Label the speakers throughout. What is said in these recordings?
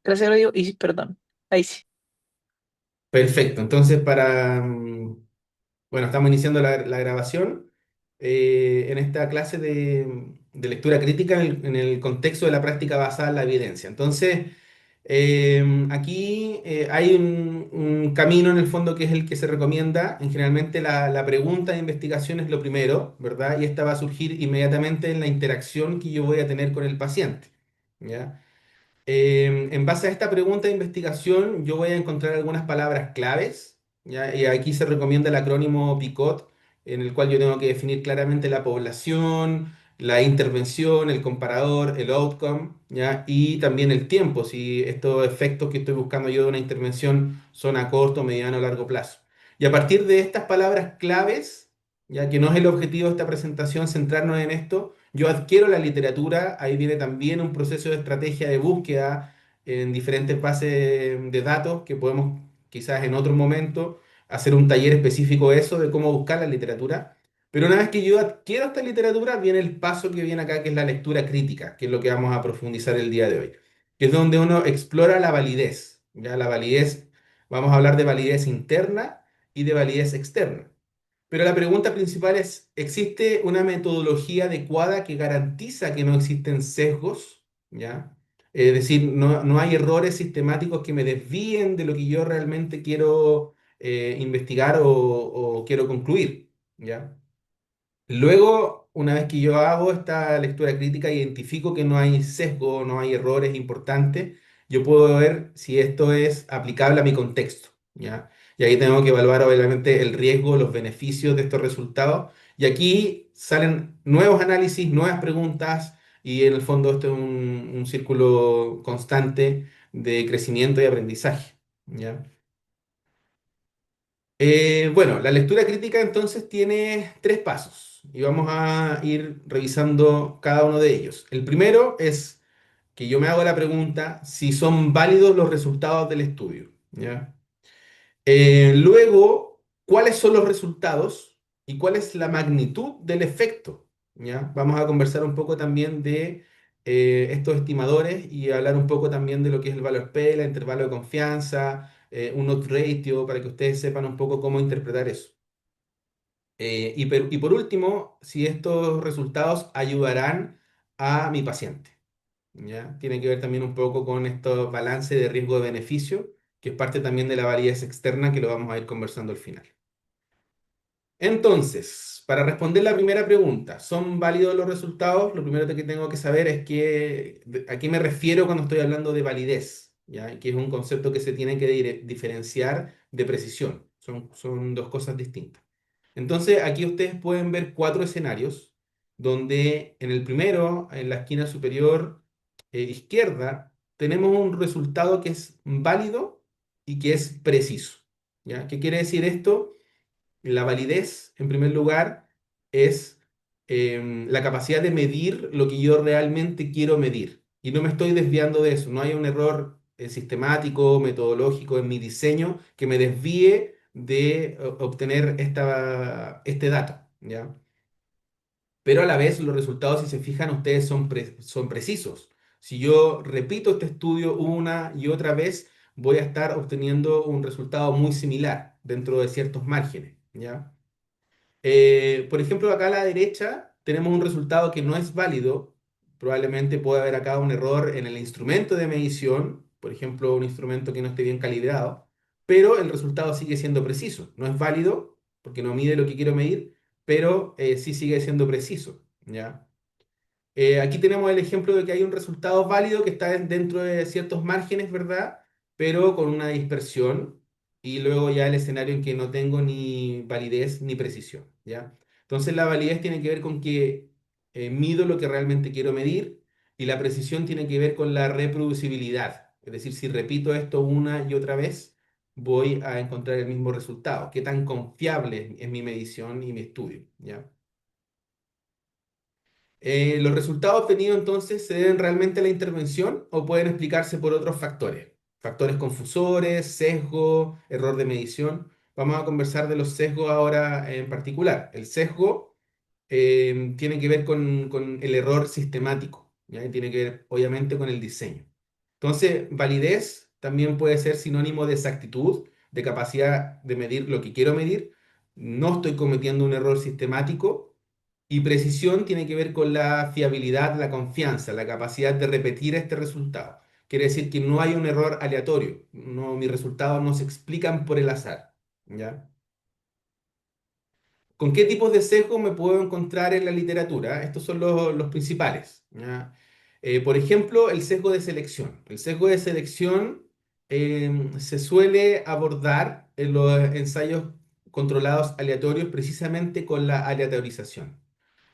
Speaker 1: Trasero digo, y perdón. Ahí sí.
Speaker 2: Perfecto, entonces bueno, estamos iniciando la grabación en esta clase de lectura crítica en el contexto de la práctica basada en la evidencia. Entonces, aquí hay un camino en el fondo que es el que se recomienda. Generalmente la pregunta de investigación es lo primero, ¿verdad? Y esta va a surgir inmediatamente en la interacción que yo voy a tener con el paciente, ¿ya? En base a esta pregunta de investigación, yo voy a encontrar algunas palabras claves, ¿ya? Y aquí se recomienda el acrónimo PICOT, en el cual yo tengo que definir claramente la población, la intervención, el comparador, el outcome, ¿ya? Y también el tiempo, si estos efectos que estoy buscando yo de una intervención son a corto, mediano o largo plazo. Y a partir de estas palabras claves, ya que no es el objetivo de esta presentación centrarnos en esto, yo adquiero la literatura, ahí viene también un proceso de estrategia de búsqueda en diferentes bases de datos que podemos quizás en otro momento hacer un taller específico de eso, de cómo buscar la literatura. Pero una vez que yo adquiero esta literatura, viene el paso que viene acá, que es la lectura crítica, que es lo que vamos a profundizar el día de hoy, que es donde uno explora la validez. Ya la validez, vamos a hablar de validez interna y de validez externa. Pero la pregunta principal es, ¿existe una metodología adecuada que garantiza que no existen sesgos? ¿Ya? Es decir, no hay errores sistemáticos que me desvíen de lo que yo realmente quiero investigar o quiero concluir. ¿Ya? Luego, una vez que yo hago esta lectura crítica, identifico que no hay sesgo, no hay errores importantes, yo puedo ver si esto es aplicable a mi contexto, ¿ya? Y ahí tengo que evaluar obviamente el riesgo, los beneficios de estos resultados. Y aquí salen nuevos análisis, nuevas preguntas, y en el fondo esto es un círculo constante de crecimiento y aprendizaje, ¿ya? Bueno, la lectura crítica entonces tiene tres pasos y vamos a ir revisando cada uno de ellos. El primero es que yo me hago la pregunta si son válidos los resultados del estudio, ¿ya? Luego, ¿cuáles son los resultados y cuál es la magnitud del efecto? ¿Ya? Vamos a conversar un poco también de estos estimadores y hablar un poco también de lo que es el valor P, el intervalo de confianza, un odds ratio, para que ustedes sepan un poco cómo interpretar eso. Y por último, si estos resultados ayudarán a mi paciente. ¿Ya? Tiene que ver también un poco con este balance de riesgo-beneficio, que es parte también de la validez externa que lo vamos a ir conversando al final. Entonces, para responder la primera pregunta, ¿son válidos los resultados? Lo primero que tengo que saber es a qué me refiero cuando estoy hablando de validez, ¿ya? Que es un concepto que se tiene que diferenciar de precisión. Son dos cosas distintas. Entonces, aquí ustedes pueden ver cuatro escenarios, donde en el primero, en la esquina superior izquierda, tenemos un resultado que es válido y que es preciso, ¿ya? ¿Qué quiere decir esto? La validez, en primer lugar, es la capacidad de medir lo que yo realmente quiero medir. Y no me estoy desviando de eso. No hay un error sistemático, metodológico en mi diseño que me desvíe de obtener este dato, ¿ya? Pero a la vez los resultados, si se fijan ustedes, son precisos. Si yo repito este estudio una y otra vez, voy a estar obteniendo un resultado muy similar dentro de ciertos márgenes, ¿ya? Por ejemplo, acá a la derecha tenemos un resultado que no es válido. Probablemente puede haber acá un error en el instrumento de medición, por ejemplo, un instrumento que no esté bien calibrado, pero el resultado sigue siendo preciso. No es válido porque no mide lo que quiero medir, pero sí sigue siendo preciso, ¿ya? Aquí tenemos el ejemplo de que hay un resultado válido que está dentro de ciertos márgenes, ¿verdad? Pero con una dispersión y luego ya el escenario en que no tengo ni validez ni precisión, ¿ya? Entonces la validez tiene que ver con que mido lo que realmente quiero medir y la precisión tiene que ver con la reproducibilidad. Es decir, si repito esto una y otra vez, voy a encontrar el mismo resultado. ¿Qué tan confiable es mi medición y mi estudio? ¿Ya? ¿Los resultados obtenidos entonces se deben realmente a la intervención o pueden explicarse por otros factores? Factores confusores, sesgo, error de medición. Vamos a conversar de los sesgos ahora en particular. El sesgo tiene que ver con el error sistemático, ¿ya? Y tiene que ver obviamente con el diseño. Entonces, validez también puede ser sinónimo de exactitud, de capacidad de medir lo que quiero medir. No estoy cometiendo un error sistemático. Y precisión tiene que ver con la fiabilidad, la confianza, la capacidad de repetir este resultado. Quiere decir que no hay un error aleatorio. No, mis resultados no se explican por el azar. ¿Ya? ¿Con qué tipos de sesgo me puedo encontrar en la literatura? Estos son los principales. ¿Ya? Por ejemplo, el sesgo de selección. El sesgo de selección se suele abordar en los ensayos controlados aleatorios precisamente con la aleatorización.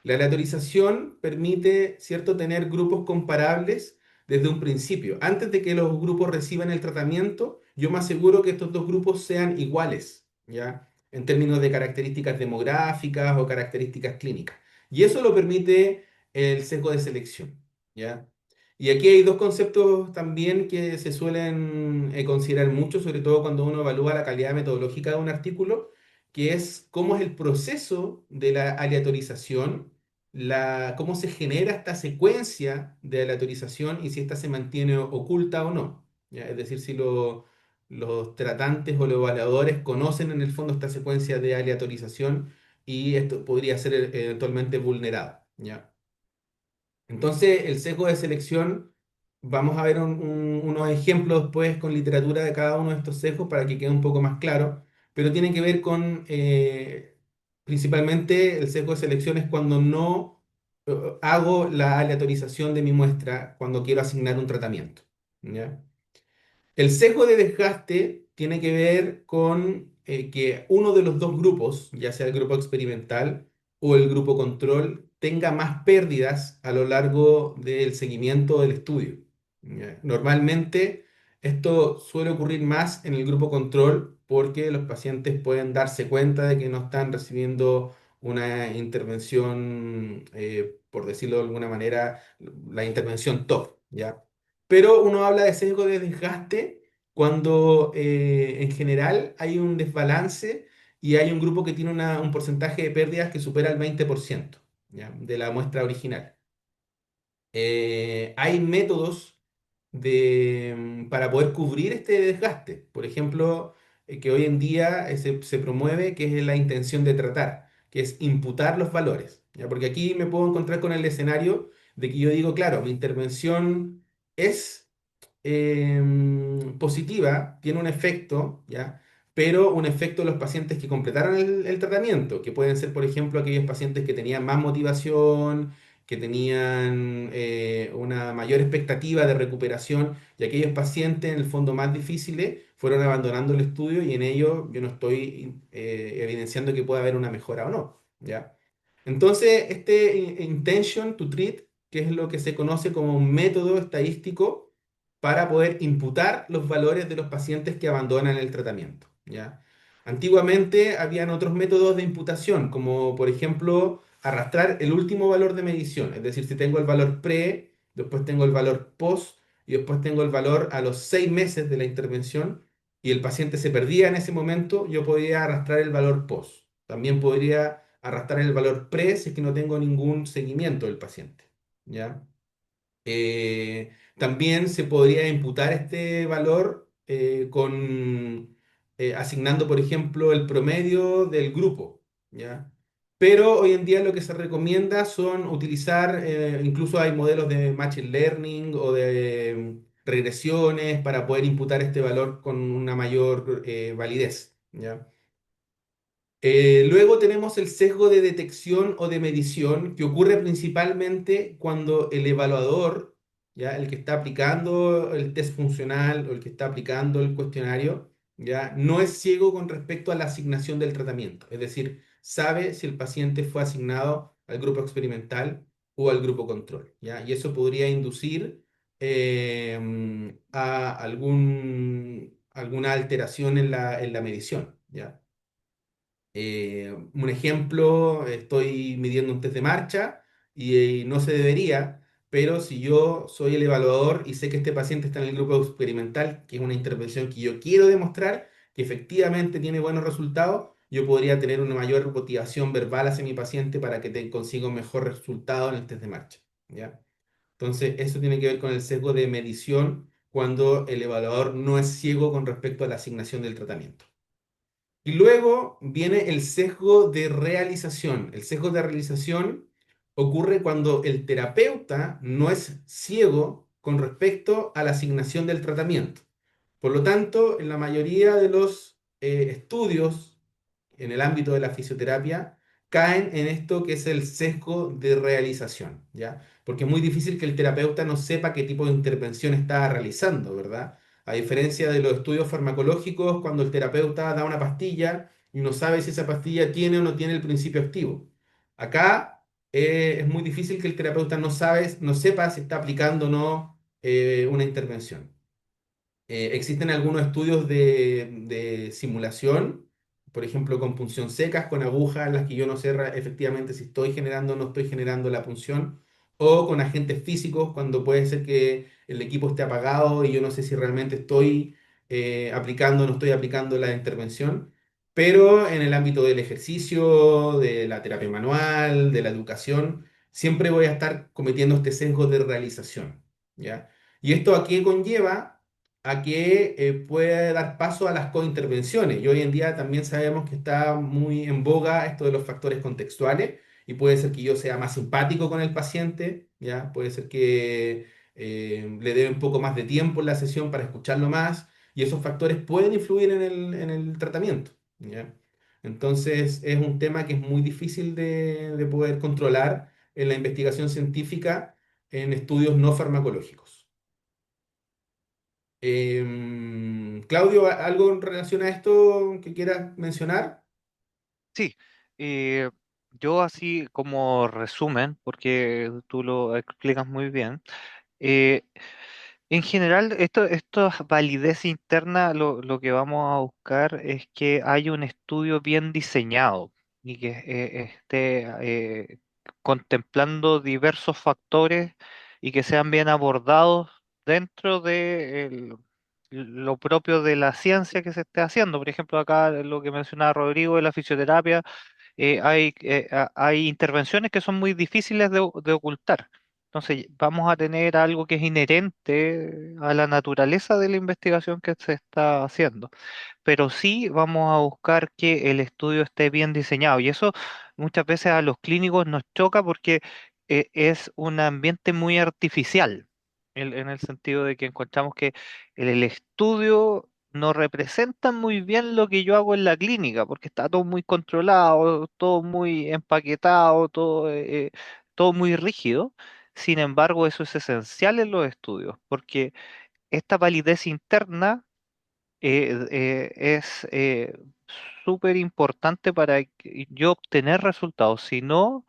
Speaker 2: La aleatorización permite, ¿cierto?, tener grupos comparables desde un principio. Antes de que los grupos reciban el tratamiento, yo me aseguro que estos dos grupos sean iguales, ¿ya? En términos de características demográficas o características clínicas. Y eso lo permite el sesgo de selección, ¿ya? Y aquí hay dos conceptos también que se suelen considerar mucho, sobre todo cuando uno evalúa la calidad metodológica de un artículo, que es cómo es el proceso de la aleatorización, cómo se genera esta secuencia de aleatorización y si esta se mantiene oculta o no. ¿Ya? Es decir, si los tratantes o los evaluadores conocen en el fondo esta secuencia de aleatorización y esto podría ser eventualmente vulnerado. ¿Ya? Entonces, el sesgo de selección, vamos a ver unos ejemplos después con literatura de cada uno de estos sesgos para que quede un poco más claro, pero tiene que ver con, principalmente, el sesgo de selección es cuando no hago la aleatorización de mi muestra cuando quiero asignar un tratamiento. ¿Ya? El sesgo de desgaste tiene que ver con que uno de los dos grupos, ya sea el grupo experimental o el grupo control, tenga más pérdidas a lo largo del seguimiento del estudio. ¿Ya? Normalmente esto suele ocurrir más en el grupo control porque los pacientes pueden darse cuenta de que no están recibiendo una intervención, por decirlo de alguna manera, la intervención top, ¿ya? Pero uno habla de sesgo de desgaste cuando en general hay un desbalance y hay un grupo que tiene un porcentaje de pérdidas que supera el 20%, ¿ya? De la muestra original. Hay métodos para poder cubrir este desgaste. Por ejemplo, que hoy en día se promueve, que es la intención de tratar, que es imputar los valores. ¿Ya? Porque aquí me puedo encontrar con el escenario de que yo digo, claro, mi intervención es positiva, tiene un efecto, ¿ya? Pero un efecto en los pacientes que completaron el tratamiento, que pueden ser, por ejemplo, aquellos pacientes que tenían más motivación, que tenían una mayor expectativa de recuperación, y aquellos pacientes, en el fondo más difíciles, fueron abandonando el estudio y en ello yo no estoy evidenciando que pueda haber una mejora o no, ¿ya? Entonces, este intention to treat, que es lo que se conoce como un método estadístico para poder imputar los valores de los pacientes que abandonan el tratamiento, ¿ya? Antiguamente habían otros métodos de imputación, como por ejemplo arrastrar el último valor de medición, es decir, si tengo el valor pre, después tengo el valor post y después tengo el valor a los 6 meses de la intervención y el paciente se perdía en ese momento, yo podía arrastrar el valor post. También podría arrastrar el valor pre si es que no tengo ningún seguimiento del paciente, ¿ya? También se podría imputar este valor asignando, por ejemplo, el promedio del grupo, ¿ya? Pero hoy en día lo que se recomienda son utilizar, incluso hay modelos de machine learning o de regresiones para poder imputar este valor con una mayor validez, ¿ya? Luego tenemos el sesgo de detección o de medición, que ocurre principalmente cuando el evaluador, ya el que está aplicando el test funcional o el que está aplicando el cuestionario, ya no es ciego con respecto a la asignación del tratamiento. Es decir, sabe si el paciente fue asignado al grupo experimental o al grupo control, ya. Y eso podría inducir a alguna alteración en la medición, ya. Un ejemplo, estoy midiendo un test de marcha y no se debería, pero si yo soy el evaluador y sé que este paciente está en el grupo experimental, que es una intervención que yo quiero demostrar que efectivamente tiene buenos resultados, yo podría tener una mayor motivación verbal hacia mi paciente para que consiga un mejor resultado en el test de marcha, ¿ya? Entonces, eso tiene que ver con el sesgo de medición cuando el evaluador no es ciego con respecto a la asignación del tratamiento. Y luego viene el sesgo de realización. El sesgo de realización ocurre cuando el terapeuta no es ciego con respecto a la asignación del tratamiento. Por lo tanto, en la mayoría de los estudios en el ámbito de la fisioterapia caen en esto que es el sesgo de realización, ¿ya? Porque es muy difícil que el terapeuta no sepa qué tipo de intervención está realizando, ¿verdad? A diferencia de los estudios farmacológicos, cuando el terapeuta da una pastilla y no sabe si esa pastilla tiene o no tiene el principio activo. Acá es muy difícil que el terapeuta no sepa si está aplicando o no una intervención. Existen algunos estudios de simulación, por ejemplo, con punción secas, con agujas en las que yo no sé efectivamente si estoy generando o no estoy generando la punción, o con agentes físicos, cuando puede ser que el equipo esté apagado y yo no sé si realmente estoy aplicando o no estoy aplicando la intervención. Pero en el ámbito del ejercicio, de la terapia manual, de la educación, siempre voy a estar cometiendo este sesgo de realización, ¿ya? ¿Y esto a qué conlleva? A que puede dar paso a las cointervenciones. Y hoy en día también sabemos que está muy en boga esto de los factores contextuales y puede ser que yo sea más simpático con el paciente, ¿ya? Puede ser que le dé un poco más de tiempo en la sesión para escucharlo más y esos factores pueden influir en el tratamiento, ¿ya? Entonces es un tema que es muy difícil de poder controlar en la investigación científica en estudios no farmacológicos. Claudio, ¿algo en relación a esto que quieras mencionar?
Speaker 3: Sí, eh, yo así como resumen, porque tú lo explicas muy bien, eh, en general esto es validez interna, lo que vamos a buscar es que haya un estudio bien diseñado y que esté contemplando diversos factores y que sean bien abordados dentro de lo propio de la ciencia que se esté haciendo. Por ejemplo, acá lo que mencionaba Rodrigo de la fisioterapia, hay intervenciones que son muy difíciles de ocultar. Entonces, vamos a tener algo que es inherente a la naturaleza de la investigación que se está haciendo, pero sí vamos a buscar que el estudio esté bien diseñado. Y eso muchas veces a los clínicos nos choca porque es un ambiente muy artificial, en el sentido de que encontramos que el estudio no representa muy bien lo que yo hago en la clínica, porque está todo muy controlado, todo muy empaquetado, todo muy rígido. Sin embargo, eso es esencial en los estudios, porque esta validez interna es súper importante para yo obtener resultados. Si no,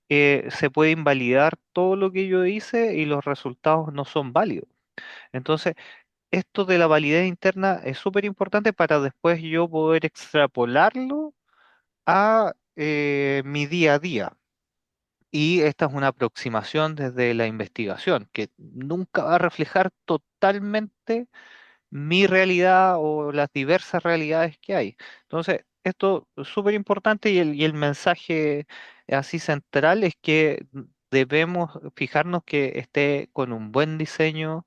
Speaker 3: se puede invalidar todo lo que yo hice y los resultados no son válidos. Entonces, esto de la validez interna es súper importante para después yo poder extrapolarlo a mi día a día. Y esta es una aproximación desde la investigación, que nunca va a reflejar totalmente mi realidad o las diversas realidades que hay. Entonces, esto es súper importante y el mensaje así central es que debemos fijarnos que esté con un buen diseño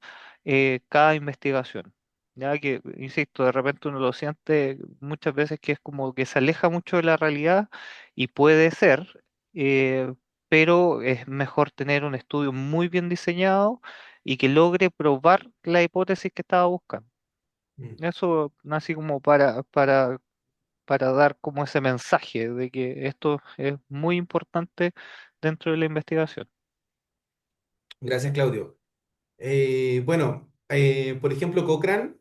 Speaker 3: cada investigación. Ya que, insisto, de repente uno lo siente muchas veces que es como que se aleja mucho de la realidad y puede ser, pero es mejor tener un estudio muy bien diseñado y que logre probar la hipótesis que estaba buscando.
Speaker 2: Mm.
Speaker 3: Eso así como para dar como ese mensaje de que esto es muy importante dentro de la investigación.
Speaker 2: Gracias, Claudio. Bueno, por ejemplo, Cochrane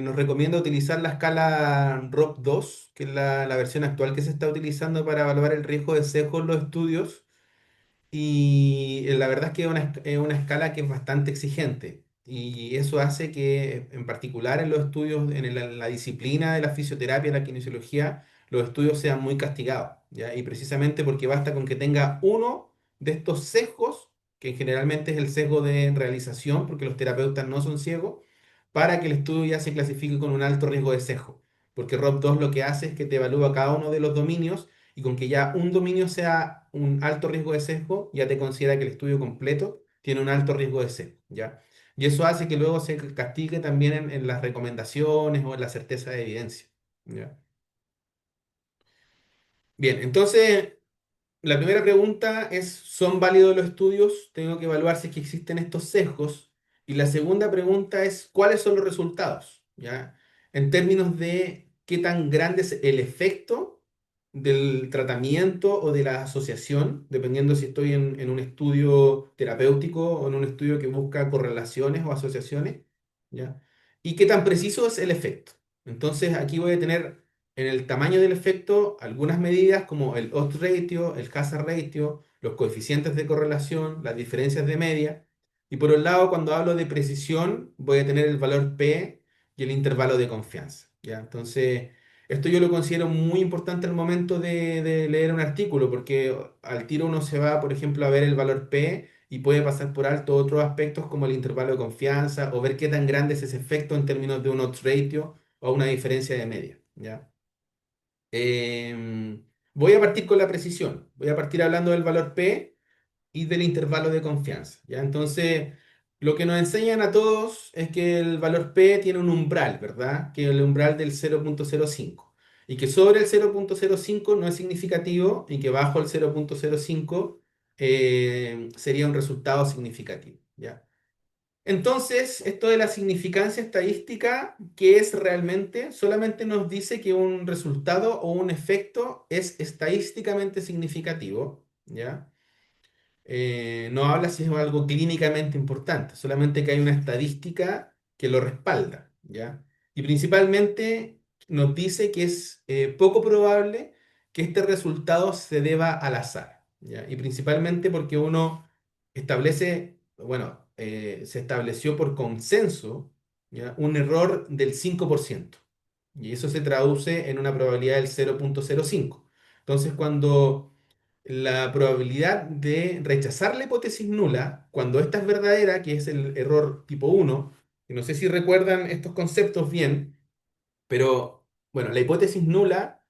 Speaker 2: nos recomienda utilizar la escala ROP2, que es la versión actual que se está utilizando para evaluar el riesgo de sesgo en los estudios. Y la verdad es que es una escala que es bastante exigente. Y eso hace que, en particular en los estudios, en la disciplina de la fisioterapia, la kinesiología, los estudios sean muy castigados, ¿ya? Y precisamente porque basta con que tenga uno de estos sesgos, que generalmente es el sesgo de realización, porque los terapeutas no son ciegos, para que el estudio ya se clasifique con un alto riesgo de sesgo. Porque ROP2 lo que hace es que te evalúa cada uno de los dominios y con que ya un dominio sea un alto riesgo de sesgo, ya te considera que el estudio completo tiene un alto riesgo de sesgo, ¿ya? Y eso hace que luego se castigue también en las recomendaciones o en la certeza de evidencia. ¿Ya? Bien, entonces la primera pregunta es, ¿son válidos los estudios? Tengo que evaluar si es que existen estos sesgos. Y la segunda pregunta es, ¿cuáles son los resultados? ¿Ya? En términos de qué tan grande es el efecto del tratamiento o de la asociación, dependiendo si estoy en un estudio terapéutico o en un estudio que busca correlaciones o asociaciones, ¿ya? Y qué tan preciso es el efecto. Entonces, aquí voy a tener en el tamaño del efecto algunas medidas como el odds ratio, el hazard ratio, los coeficientes de correlación, las diferencias de media. Y por un lado, cuando hablo de precisión, voy a tener el valor P y el intervalo de confianza. ¿Ya? Entonces, esto yo lo considero muy importante al momento de leer un artículo, porque al tiro uno se va, por ejemplo, a ver el valor P y puede pasar por alto otros aspectos como el intervalo de confianza o ver qué tan grande es ese efecto en términos de un odds ratio o una diferencia de media. ¿Ya? Voy a partir con la precisión. Voy a partir hablando del valor P y del intervalo de confianza. ¿Ya? Entonces, lo que nos enseñan a todos es que el valor P tiene un umbral, ¿verdad? Que es el umbral del 0,05. Y que sobre el 0,05 no es significativo y que bajo el 0,05 sería un resultado significativo. ¿Ya? Entonces, esto de la significancia estadística, ¿qué es realmente? Solamente nos dice que un resultado o un efecto es estadísticamente significativo, ¿ya? No habla si es algo clínicamente importante, solamente que hay una estadística que lo respalda, ¿ya? Y principalmente nos dice que es poco probable que este resultado se deba al azar, ¿ya? Y principalmente porque uno establece, bueno, se estableció por consenso, ¿ya? Un error del 5%, y eso se traduce en una probabilidad del 0,05. Entonces, cuando la probabilidad de rechazar la hipótesis nula, cuando esta es verdadera, que es el error tipo 1, y no sé si recuerdan estos conceptos bien, pero bueno, la hipótesis nula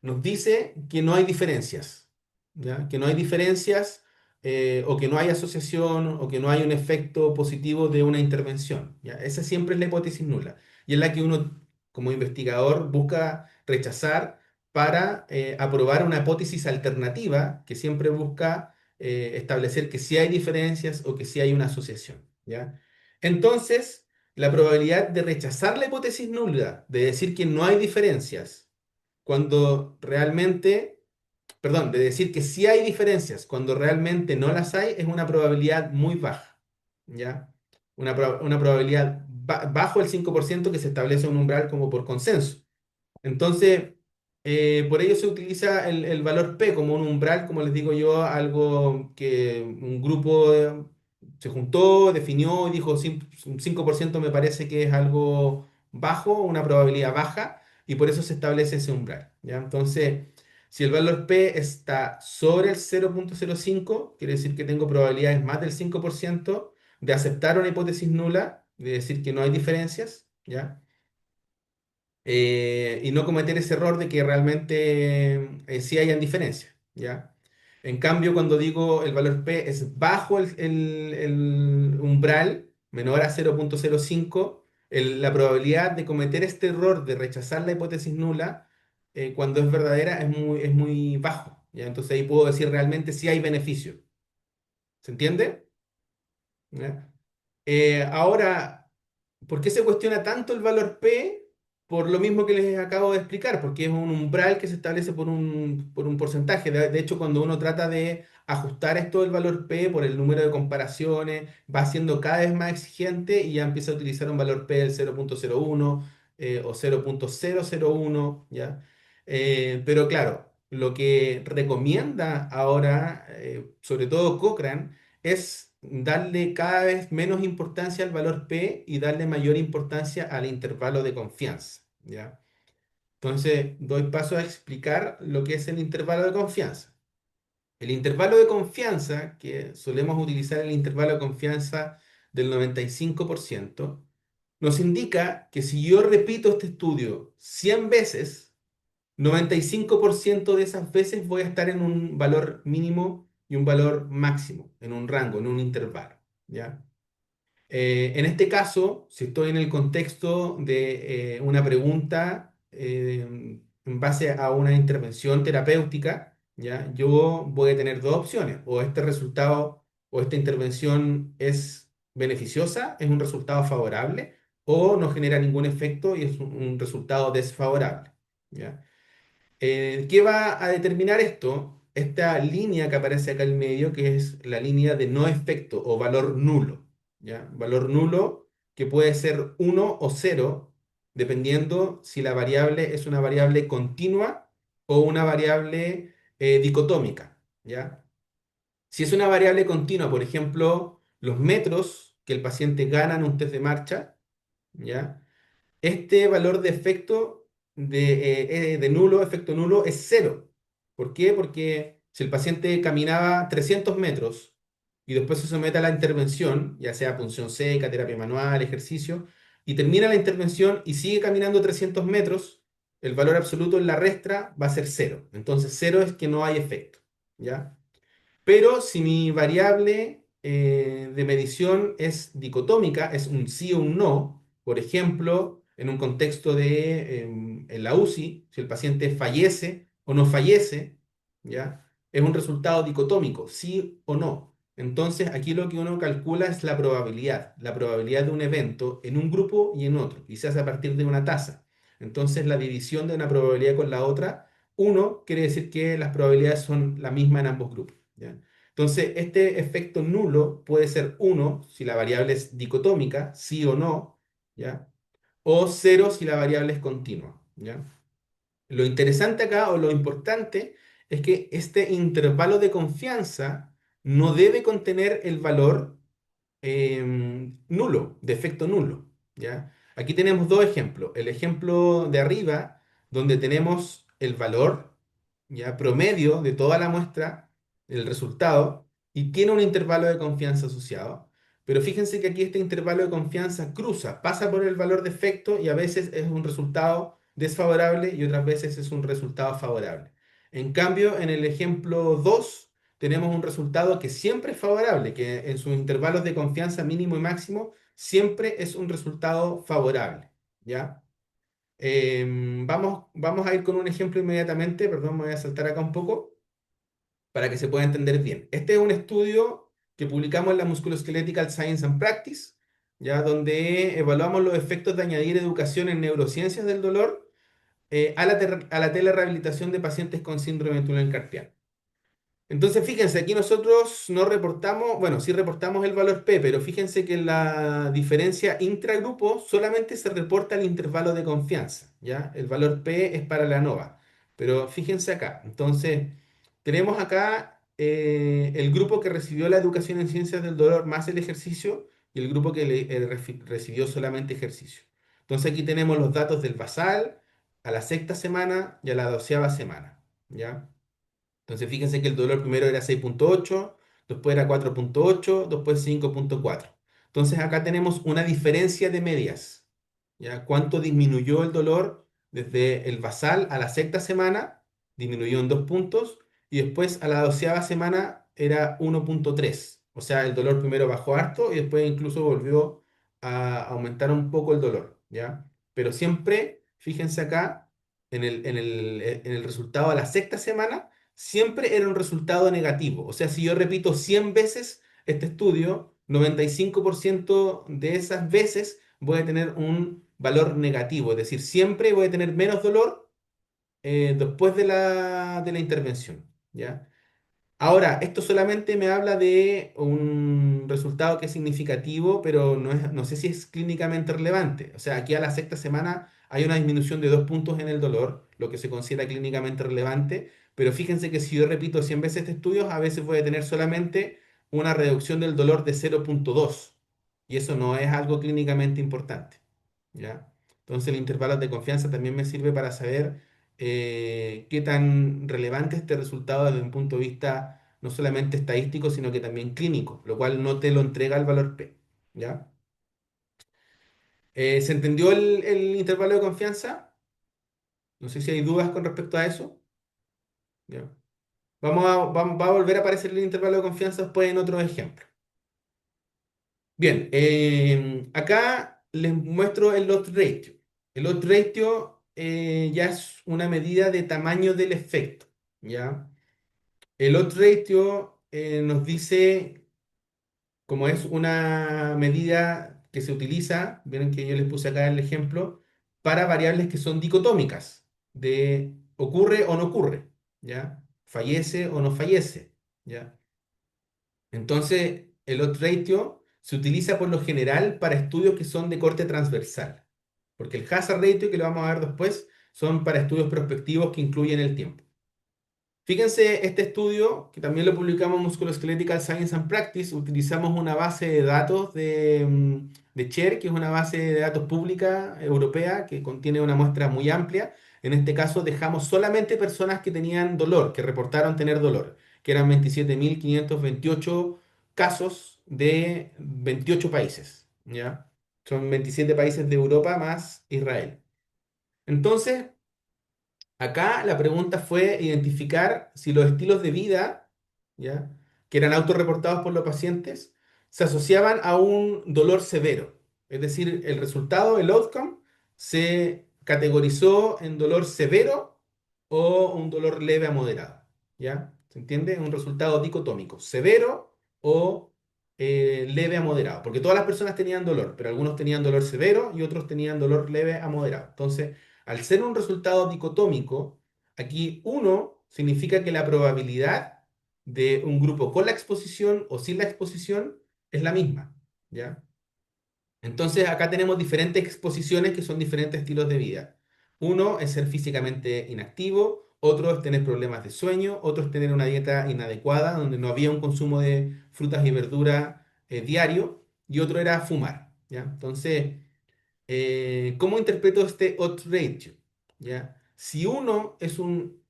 Speaker 2: nos dice que no hay diferencias, ¿ya? Que no hay diferencias o que no hay asociación o que no hay un efecto positivo de una intervención, ¿ya? Esa siempre es la hipótesis nula y es la que uno como investigador busca rechazar para aprobar una hipótesis alternativa que siempre busca establecer que sí hay diferencias o que sí hay una asociación, ¿ya? Entonces, la probabilidad de rechazar la hipótesis nula, de decir que no hay diferencias, cuando realmente, perdón, de decir que sí hay diferencias cuando realmente no las hay, es una probabilidad muy baja, ¿ya? Una probabilidad bajo el 5% que se establece un umbral como por consenso. Entonces, por ello se utiliza el valor P como un umbral, como les digo yo, algo que un grupo se juntó, definió y dijo: Un 5% me parece que es algo bajo, una probabilidad baja, y por eso se establece ese umbral, ¿ya? Entonces, si el valor P está sobre el 0,05, quiere decir que tengo probabilidades más del 5% de aceptar una hipótesis nula, de decir que no hay diferencias, ¿ya? Y no cometer ese error de que realmente sí hayan diferencias, ¿ya? En cambio, cuando digo el valor P es bajo el umbral, menor a 0,05, la probabilidad de cometer este error de rechazar la hipótesis nula cuando es verdadera es muy bajo, ¿ya? Entonces ahí puedo decir realmente si hay beneficio. ¿Se entiende? ¿Ya? Ahora, ¿por qué se cuestiona tanto el valor P? Por lo mismo que les acabo de explicar, porque es un umbral que se establece por un porcentaje. De hecho, cuando uno trata de ajustar esto del valor P por el número de comparaciones, va siendo cada vez más exigente y ya empieza a utilizar un valor P del 0,01 o 0,001, ¿ya? Pero claro, lo que recomienda ahora, sobre todo Cochrane, es darle cada vez menos importancia al valor P y darle mayor importancia al intervalo de confianza, ¿ya? Entonces, doy paso a explicar lo que es el intervalo de confianza. El intervalo de confianza, que solemos utilizar el intervalo de confianza del 95%, nos indica que si yo repito este estudio 100 veces, 95% de esas veces voy a estar en un valor mínimo y un valor máximo, en un rango, en un intervalo, ¿ya? En este caso, si estoy en el contexto de una pregunta en base a una intervención terapéutica, ¿ya? Yo voy a tener dos opciones. O este resultado o esta intervención es beneficiosa, es un resultado favorable, o no genera ningún efecto y es un resultado desfavorable, ¿ya? ¿Qué va a determinar esto? Esta línea que aparece acá en medio, que es la línea de no efecto o valor nulo, ¿ya? Valor nulo que puede ser uno o cero, dependiendo si la variable es una variable continua o una variable dicotómica, ¿ya? Si es una variable continua, por ejemplo, los metros que el paciente gana en un test de marcha, ¿ya? Este valor de efecto de nulo, efecto nulo, es cero. ¿Por qué? Porque si el paciente caminaba 300 metros y después se somete a la intervención, ya sea punción seca, terapia manual, ejercicio, y termina la intervención y sigue caminando 300 metros, el valor absoluto en la restra va a ser cero. Entonces, cero es que no hay efecto, ¿ya? Pero si mi variable de medición es dicotómica, es un sí o un no, por ejemplo, en un contexto de en la UCI, si el paciente fallece o no fallece, ¿ya? Es un resultado dicotómico, sí o no. Entonces, aquí lo que uno calcula es la probabilidad de un evento en un grupo y en otro, y se hace a partir de una tasa. Entonces, la división de una probabilidad con la otra, uno quiere decir que las probabilidades son la misma en ambos grupos, ¿ya? Entonces, este efecto nulo puede ser uno si la variable es dicotómica, sí o no, ¿ya? O cero si la variable es continua, ¿ya? Lo interesante acá o lo importante es que este intervalo de confianza no debe contener el valor nulo, de efecto nulo, ¿ya? Aquí tenemos dos ejemplos. El ejemplo de arriba, donde tenemos el valor, ¿ya? Promedio de toda la muestra, el resultado, y tiene un intervalo de confianza asociado. Pero fíjense que aquí este intervalo de confianza cruza, pasa por el valor de efecto y a veces es un resultado desfavorable y otras veces es un resultado favorable. En cambio, en el ejemplo 2 tenemos un resultado que siempre es favorable, que en sus intervalos de confianza mínimo y máximo siempre es un resultado favorable, ¿ya? Vamos a ir con un ejemplo inmediatamente, perdón, me voy a saltar acá un poco para que se pueda entender bien. Este es un estudio que publicamos en la Musculoskeletal Science and Practice, ¿ya? Donde evaluamos los efectos de añadir educación en neurociencias del dolor a la telerehabilitación de pacientes con síndrome de túnel carpiano. Entonces, fíjense, aquí nosotros no reportamos, bueno, sí reportamos el valor P, pero fíjense que en la diferencia intragrupo solamente se reporta el intervalo de confianza, ¿ya? El valor P es para la ANOVA, pero fíjense acá. Entonces, tenemos acá el grupo que recibió la educación en ciencias del dolor más el ejercicio y el grupo que recibió solamente ejercicio. Entonces, aquí tenemos los datos del basal a la sexta semana y a la doceava semana, ¿ya? Entonces fíjense que el dolor primero era 6,8, después era 4,8, después 5,4. Entonces acá tenemos una diferencia de medias, ¿ya? ¿Cuánto disminuyó el dolor desde el basal a la sexta semana? Disminuyó en 2 puntos y después a la doceava semana era 1,3. O sea, el dolor primero bajó harto y después incluso volvió a aumentar un poco el dolor, ¿ya? Pero siempre, fíjense acá, en el resultado a la sexta semana siempre era un resultado negativo. O sea, si yo repito 100 veces este estudio, 95% de esas veces voy a tener un valor negativo. Es decir, siempre voy a tener menos dolor después de la intervención, ¿ya? Ahora, esto solamente me habla de un resultado que es significativo, pero no sé si es clínicamente relevante. O sea, aquí a la sexta semana hay una disminución de 2 puntos en el dolor, lo que se considera clínicamente relevante, pero fíjense que si yo repito 100 veces este estudio, a veces voy a tener solamente una reducción del dolor de 0,2 y eso no es algo clínicamente importante, ¿ya? Entonces el intervalo de confianza también me sirve para saber qué tan relevante es este resultado desde un punto de vista no solamente estadístico, sino que también clínico, lo cual no te lo entrega el valor P, ¿ya? ¿Se entendió el intervalo de confianza? No sé si hay dudas con respecto a eso, ¿ya? Va a volver a aparecer el intervalo de confianza después en otro ejemplo. Bien, acá les muestro el odds ratio. El odds ratio ya es una medida de tamaño del efecto, ¿ya? El odds ratio nos dice, como es una medida que se utiliza, vieron que yo les puse acá el ejemplo, para variables que son dicotómicas, de ocurre o no ocurre, ¿ya? Fallece o no fallece, ¿ya? Entonces, el odds ratio se utiliza por lo general para estudios que son de corte transversal, porque el hazard ratio, que lo vamos a ver después, son para estudios prospectivos que incluyen el tiempo. Fíjense, este estudio, que también lo publicamos en Musculoskeletal Science and Practice, utilizamos una base de datos de CHER, que es una base de datos pública europea que contiene una muestra muy amplia. En este caso, dejamos solamente personas que tenían dolor, que reportaron tener dolor, que eran 27.528 casos de 28 países, ¿ya? Son 27 países de Europa más Israel. Entonces, acá la pregunta fue identificar si los estilos de vida, ¿ya? Que eran autorreportados por los pacientes, se asociaban a un dolor severo. Es decir, el resultado, el outcome, se categorizó en dolor severo o un dolor leve a moderado. ¿Ya? ¿Se entiende? Un resultado dicotómico, severo o leve a moderado. Porque todas las personas tenían dolor, pero algunos tenían dolor severo y otros tenían dolor leve a moderado. Entonces, al ser un resultado dicotómico, aquí uno significa que la probabilidad de un grupo con la exposición o sin la exposición es la misma, ¿ya? Entonces acá tenemos diferentes exposiciones que son diferentes estilos de vida. Uno es ser físicamente inactivo, otro es tener problemas de sueño, otro es tener una dieta inadecuada donde no había un consumo de frutas y verduras diario y otro era fumar, ¿ya? Entonces, ¿cómo interpreto este odds ratio? ¿Ya? Si uno es un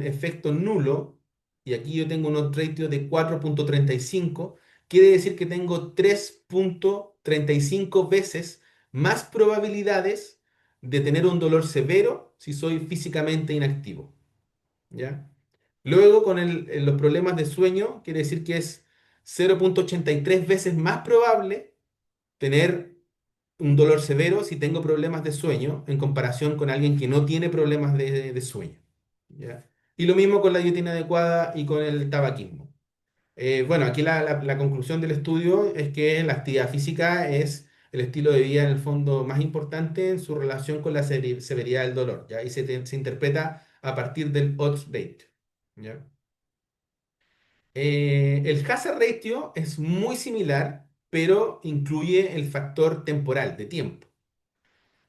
Speaker 2: efecto nulo, y aquí yo tengo un odds ratio de 4,35, quiere decir que tengo 3,35 veces más probabilidades de tener un dolor severo si soy físicamente inactivo. ¿Ya? Luego, con los problemas de sueño, quiere decir que es 0,83 veces más probable tener un dolor severo si tengo problemas de sueño en comparación con alguien que no tiene problemas de sueño. ¿Ya? Y lo mismo con la dieta inadecuada y con el tabaquismo. Bueno, aquí la conclusión del estudio es que la actividad física es el estilo de vida en el fondo más importante en su relación con la severidad del dolor, ¿ya? Y se interpreta a partir del odds ratio, ¿ya? El hazard ratio es muy similar, pero incluye el factor temporal de tiempo.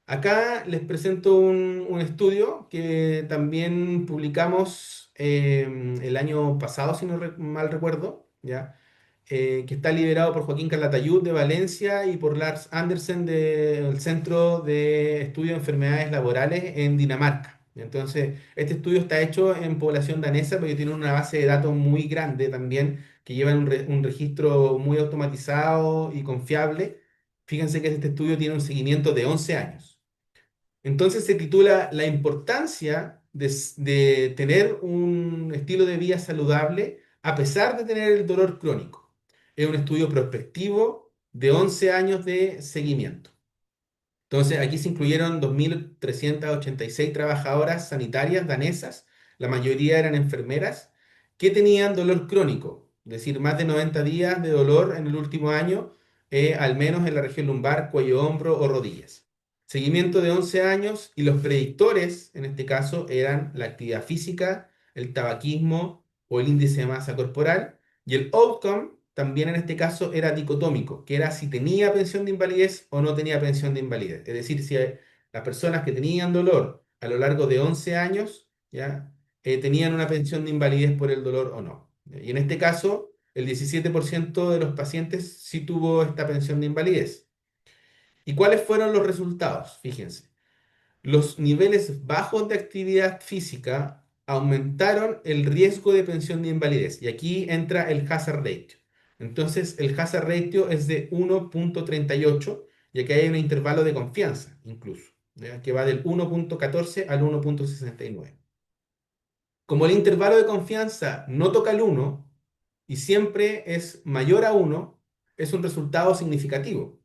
Speaker 2: Acá les presento un estudio que también publicamos el año pasado, si no mal recuerdo, ¿ya? Que está liderado por Joaquín Calatayud de Valencia y por Lars Andersen del Centro de Estudio de Enfermedades Laborales en Dinamarca. Entonces, este estudio está hecho en población danesa, pero tiene una base de datos muy grande también, que lleva un registro muy automatizado y confiable. Fíjense que este estudio tiene un seguimiento de 11 años. Entonces se titula La importancia de tener un estilo de vida saludable a pesar de tener el dolor crónico. Es un estudio prospectivo de 11 años de seguimiento. Entonces, aquí se incluyeron 2.386 trabajadoras sanitarias danesas, la mayoría eran enfermeras, que tenían dolor crónico, es decir, más de 90 días de dolor en el último año, al menos en la región lumbar, cuello, hombro o rodillas. Seguimiento de 11 años y los predictores, en este caso, eran la actividad física, el tabaquismo o el índice de masa corporal, y el outcome también en este caso era dicotómico, que era si tenía pensión de invalidez o no tenía pensión de invalidez. Es decir, si las personas que tenían dolor a lo largo de 11 años, ¿ya? Tenían una pensión de invalidez por el dolor o no. Y en este caso, el 17% de los pacientes sí tuvo esta pensión de invalidez. ¿Y cuáles fueron los resultados? Fíjense. Los niveles bajos de actividad física aumentaron el riesgo de pensión de invalidez. Y aquí entra el hazard ratio. Entonces, el hazard ratio es de 1,38 y aquí hay un intervalo de confianza incluso, ¿ya? Que va del 1,14 al 1,69. Como el intervalo de confianza no toca el 1 y siempre es mayor a 1, es un resultado significativo,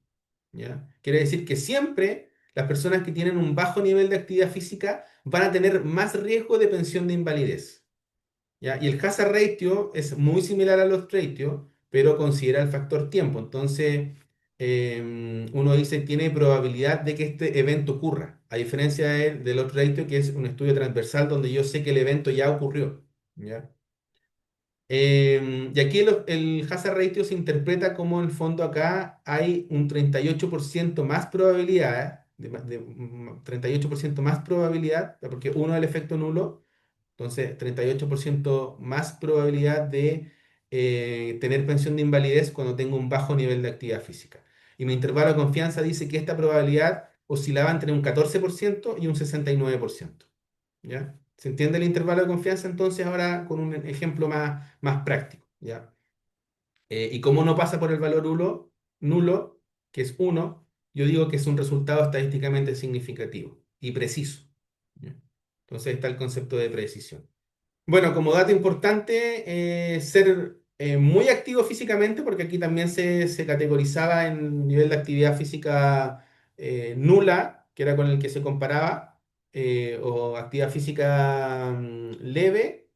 Speaker 2: ¿ya? Quiere decir que siempre las personas que tienen un bajo nivel de actividad física van a tener más riesgo de pensión de invalidez, ¿ya? Y el hazard ratio es muy similar a los ratios, pero considera el factor tiempo. Entonces, uno dice, tiene probabilidad de que este evento ocurra, a diferencia del otro ratio, que es un estudio transversal donde yo sé que el evento ya ocurrió, ¿ya? Y aquí el hazard ratio se interpreta como en el fondo acá hay un 38% más probabilidad, 38% más probabilidad, porque uno es el efecto nulo, entonces 38% más probabilidad de tener pensión de invalidez cuando tengo un bajo nivel de actividad física. Y mi intervalo de confianza dice que esta probabilidad oscilaba entre un 14% y un 69%. ¿Ya? ¿Se entiende el intervalo de confianza entonces ahora con un ejemplo más práctico? ¿Ya? Y como no pasa por el valor nulo, que es uno, yo digo que es un resultado estadísticamente significativo y preciso. ¿Ya? Entonces está el concepto de precisión. Bueno, como dato importante, ser muy activo físicamente, porque aquí también se categorizaba en nivel de actividad física nula, que era con el que se comparaba, o actividad física leve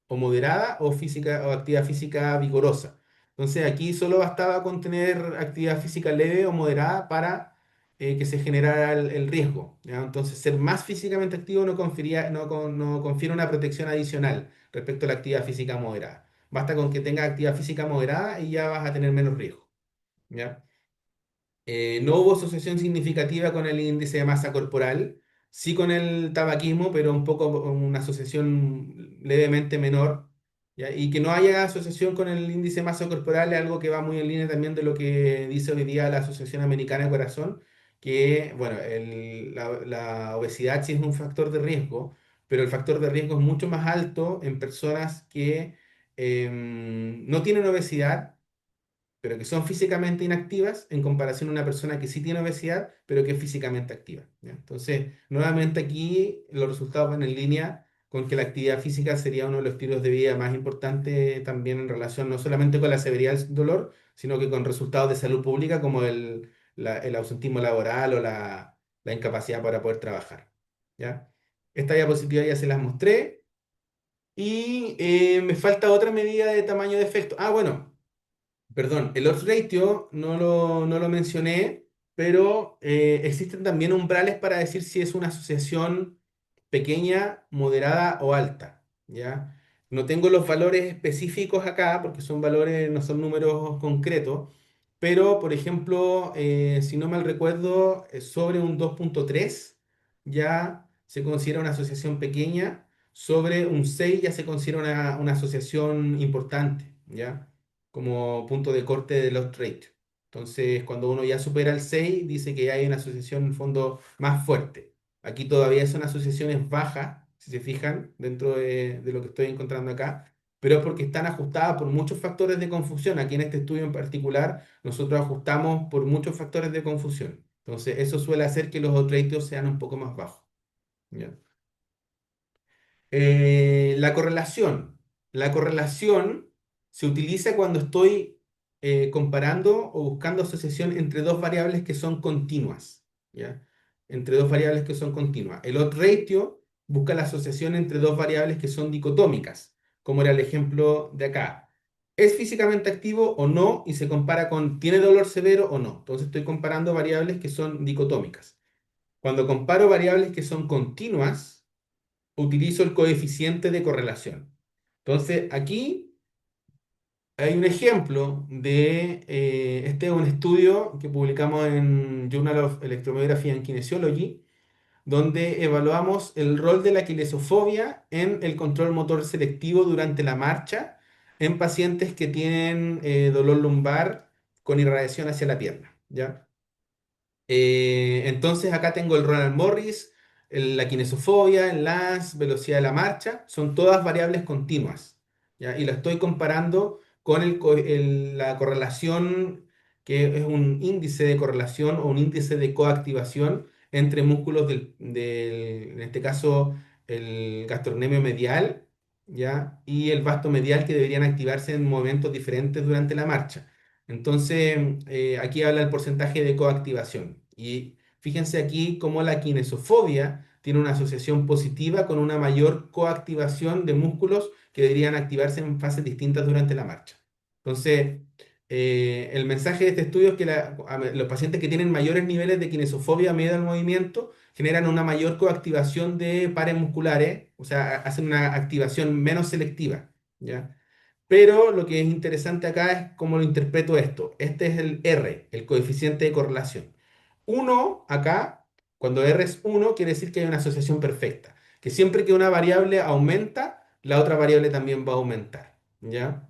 Speaker 2: o moderada, o física, o actividad física vigorosa. Entonces aquí solo bastaba con tener actividad física leve o moderada para que se generara el riesgo, ¿ya? Entonces, ser más físicamente activo no confiere una protección adicional respecto a la actividad física moderada. Basta con que tengas actividad física moderada y ya vas a tener menos riesgo, ¿ya? No hubo asociación significativa con el índice de masa corporal, sí con el tabaquismo, pero un poco una asociación levemente menor, ¿ya? Y que no haya asociación con el índice de masa corporal es algo que va muy en línea también de lo que dice hoy día la Asociación Americana de Corazón, que, bueno, la obesidad sí es un factor de riesgo, pero el factor de riesgo es mucho más alto en personas que no tienen obesidad pero que son físicamente inactivas en comparación a una persona que sí tiene obesidad, pero que es físicamente activa, ¿ya? Entonces, nuevamente aquí los resultados van en línea con que la actividad física sería uno de los estilos de vida más importantes también en relación no solamente con la severidad del dolor, sino que con resultados de salud pública como el ausentismo laboral o la incapacidad para poder trabajar, ¿ya? Esta diapositiva ya se las mostré y me falta otra medida de tamaño de efecto. Ah, bueno. Perdón, el odds ratio no lo mencioné, pero existen también umbrales para decir si es una asociación pequeña, moderada o alta, ¿ya? No tengo los valores específicos acá porque son valores, no son números concretos, pero por ejemplo, si no mal recuerdo, sobre un 2,3 ya se considera una asociación pequeña, sobre un 6 ya se considera una asociación importante, ¿ya? Como punto de corte de los trades. Entonces, cuando uno ya supera el 6 dice que hay una asociación en el fondo más fuerte. Aquí todavía son asociaciones bajas, si se fijan, dentro de lo que estoy encontrando acá, pero es porque están ajustadas por muchos factores de confusión. Aquí en este estudio en particular, nosotros ajustamos por muchos factores de confusión. Entonces, eso suele hacer que los ratios sean un poco más bajos. ¿Ya? La correlación. La correlación se utiliza cuando estoy comparando o buscando asociación entre dos variables que son continuas, ¿ya? Entre dos variables que son continuas. El odds ratio busca la asociación entre dos variables que son dicotómicas, como era el ejemplo de acá. ¿Es físicamente activo o no? Y se compara con ¿tiene dolor severo o no? Entonces estoy comparando variables que son dicotómicas. Cuando comparo variables que son continuas, utilizo el coeficiente de correlación. Entonces, aquí hay un ejemplo este es un estudio que publicamos en Journal of Electromyography and Kinesiology, donde evaluamos el rol de la quilesofobia en el control motor selectivo durante la marcha en pacientes que tienen dolor lumbar con irradiación hacia la pierna, ¿ya? Entonces acá tengo el Ronald Morris, la kinesofobia, el Lance, velocidad de la marcha, son todas variables continuas, ¿ya? Y la estoy comparando con la correlación, que es un índice de correlación o un índice de coactivación entre músculos en este caso, el gastrocnemio medial, ¿ya? Y el vasto medial que deberían activarse en momentos diferentes durante la marcha. Entonces, aquí habla el porcentaje de coactivación. Y fíjense aquí cómo la kinesofobia tiene una asociación positiva con una mayor coactivación de músculos que deberían activarse en fases distintas durante la marcha. Entonces, el mensaje de este estudio es que los pacientes que tienen mayores niveles de kinesofobia a medida del movimiento generan una mayor coactivación de pares musculares, o sea, hacen una activación menos selectiva, ¿ya? Pero lo que es interesante acá es cómo lo interpreto esto. Este es el R, el coeficiente de correlación. Uno acá, cuando R es uno, quiere decir que hay una asociación perfecta. Que siempre que una variable aumenta, la otra variable también va a aumentar, ¿ya?